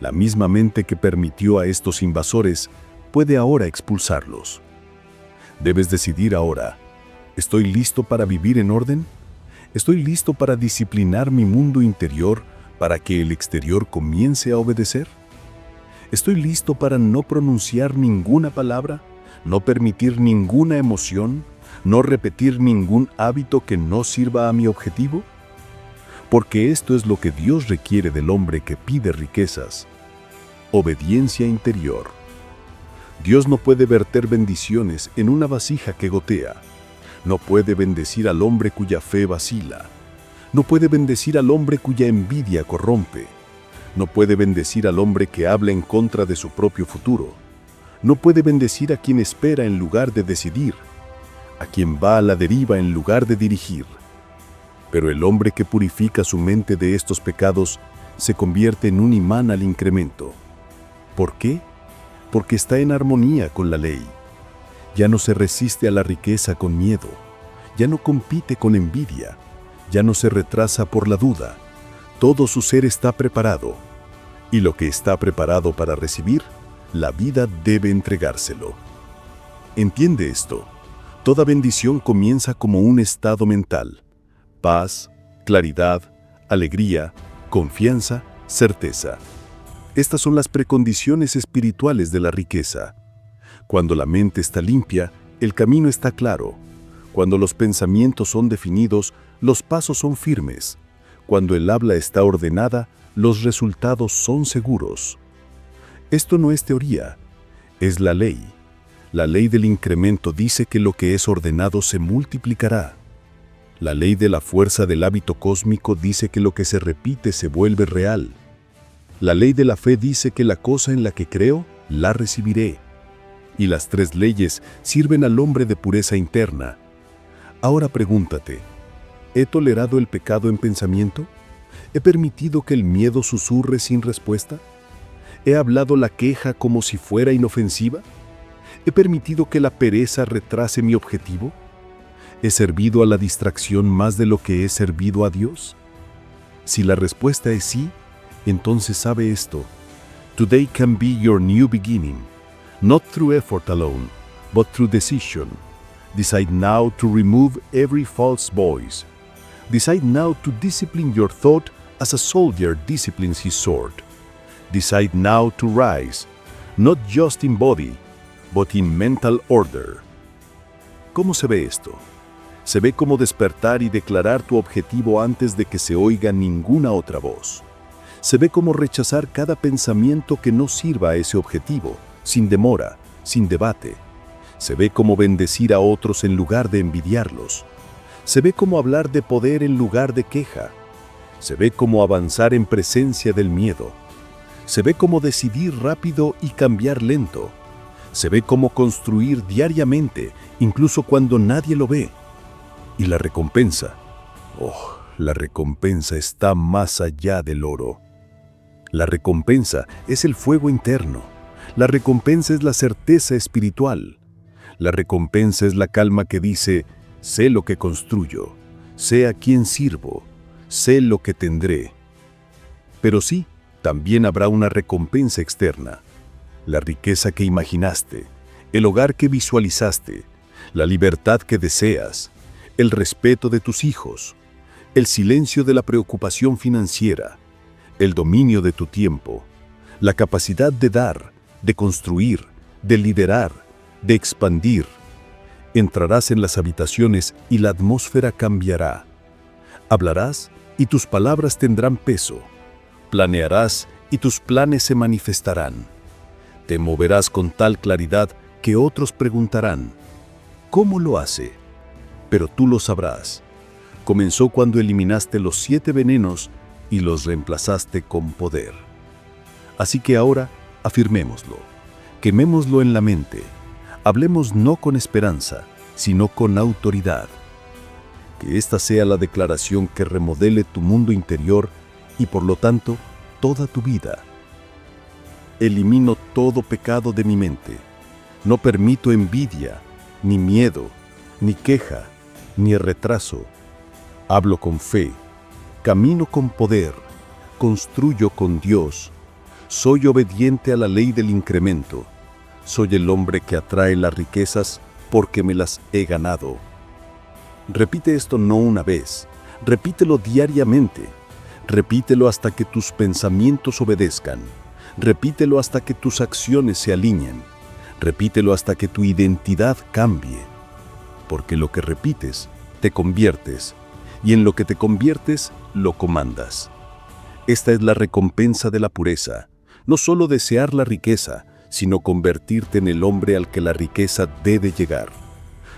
La misma mente que permitió a estos invasores puede ahora expulsarlos. Debes decidir ahora, ¿estoy listo para vivir en orden? ¿Estoy listo para disciplinar mi mundo interior para que el exterior comience a obedecer? ¿Estoy listo para no pronunciar ninguna palabra, no permitir ninguna emoción, no repetir ningún hábito que no sirva a mi objetivo? Porque esto es lo que Dios requiere del hombre que pide riquezas. Obediencia interior. Dios no puede verter bendiciones en una vasija que gotea. No puede bendecir al hombre cuya fe vacila. No puede bendecir al hombre cuya envidia corrompe. No puede bendecir al hombre que habla en contra de su propio futuro. No puede bendecir a quien espera en lugar de decidir, a quien va a la deriva en lugar de dirigir. Pero el hombre que purifica su mente de estos pecados se convierte en un imán al incremento. ¿Por qué? Porque está en armonía con la ley. Ya no se resiste a la riqueza con miedo, ya no compite con envidia, ya no se retrasa por la duda. Todo su ser está preparado, y lo que está preparado para recibir, la vida debe entregárselo. Entiende esto. Toda bendición comienza como un estado mental. Paz, claridad, alegría, confianza, certeza. Estas son las precondiciones espirituales de la riqueza. Cuando la mente está limpia, el camino está claro. Cuando los pensamientos son definidos, los pasos son firmes. Cuando el habla está ordenada, los resultados son seguros. Esto no es teoría, es la ley. La ley del incremento dice que lo que es ordenado se multiplicará. La ley de la fuerza del hábito cósmico dice que lo que se repite se vuelve real. La ley de la fe dice que la cosa en la que creo, la recibiré. Y las 3 leyes sirven al hombre de pureza interna. Ahora pregúntate, ¿he tolerado el pecado en pensamiento? ¿He permitido que el miedo susurre sin respuesta? ¿He hablado la queja como si fuera inofensiva? ¿He permitido que la pereza retrase mi objetivo? ¿He servido a la distracción más de lo que he servido a Dios? Si la respuesta es sí, entonces sabe esto. Today can be your new beginning, not through effort alone, but through decision. Decide now to remove every false voice. Decide now to discipline your thought As a soldier disciplines his sword, decide now to rise, not just in body, but in mental order. ¿Cómo se ve esto? Se ve como despertar y declarar tu objetivo antes de que se oiga ninguna otra voz. Se ve como rechazar cada pensamiento que no sirva a ese objetivo, sin demora, sin debate. Se ve como bendecir a otros en lugar de envidiarlos. Se ve como hablar de poder en lugar de queja. Se ve como avanzar en presencia del miedo. Se ve como decidir rápido y cambiar lento. Se ve como construir diariamente, incluso cuando nadie lo ve. Y la recompensa, la recompensa está más allá del oro. La recompensa es el fuego interno. La recompensa es la certeza espiritual. La recompensa es la calma que dice, sé lo que construyo, sé a quién sirvo, sé lo que tendré. Pero sí, también habrá una recompensa externa. La riqueza que imaginaste, el hogar que visualizaste, la libertad que deseas, el respeto de tus hijos, el silencio de la preocupación financiera, el dominio de tu tiempo, la capacidad de dar, de construir, de liderar, de expandir. Entrarás en las habitaciones y la atmósfera cambiará. Hablarás y tus palabras tendrán peso. Planearás y tus planes se manifestarán. Te moverás con tal claridad que otros preguntarán, ¿cómo lo hace? Pero tú lo sabrás. Comenzó cuando eliminaste los 7 venenos y los reemplazaste con poder. Así que ahora afirmémoslo, quemémoslo en la mente. Hablemos no con esperanza, sino con autoridad. Que esta sea la declaración que remodele tu mundo interior y por lo tanto toda tu vida. Elimino todo pecado de mi mente. No permito envidia, ni miedo, ni queja, ni retraso. Hablo con fe, camino con poder, construyo con Dios. Soy obediente a la ley del incremento. Soy el hombre que atrae las riquezas porque me las he ganado. Repite esto no una vez, repítelo diariamente. Repítelo hasta que tus pensamientos obedezcan. Repítelo hasta que tus acciones se alineen. Repítelo hasta que tu identidad cambie. Porque lo que repites, te conviertes, y en lo que te conviertes, lo comandas. Esta es la recompensa de la pureza. No solo desear la riqueza, sino convertirte en el hombre al que la riqueza debe llegar.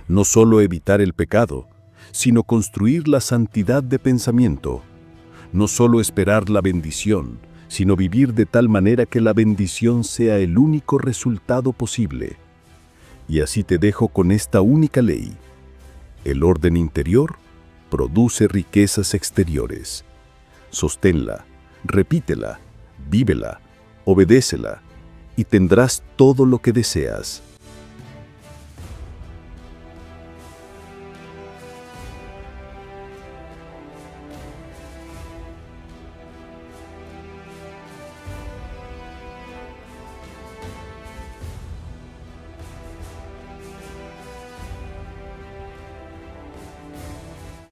No solo evitar el pecado, sino construir la santidad de pensamiento. No solo esperar la bendición, sino vivir de tal manera que la bendición sea el único resultado posible. Y así te dejo con esta única ley. El orden interior produce riquezas exteriores. Sosténla, repítela, vívela, obedécela, y tendrás todo lo que deseas.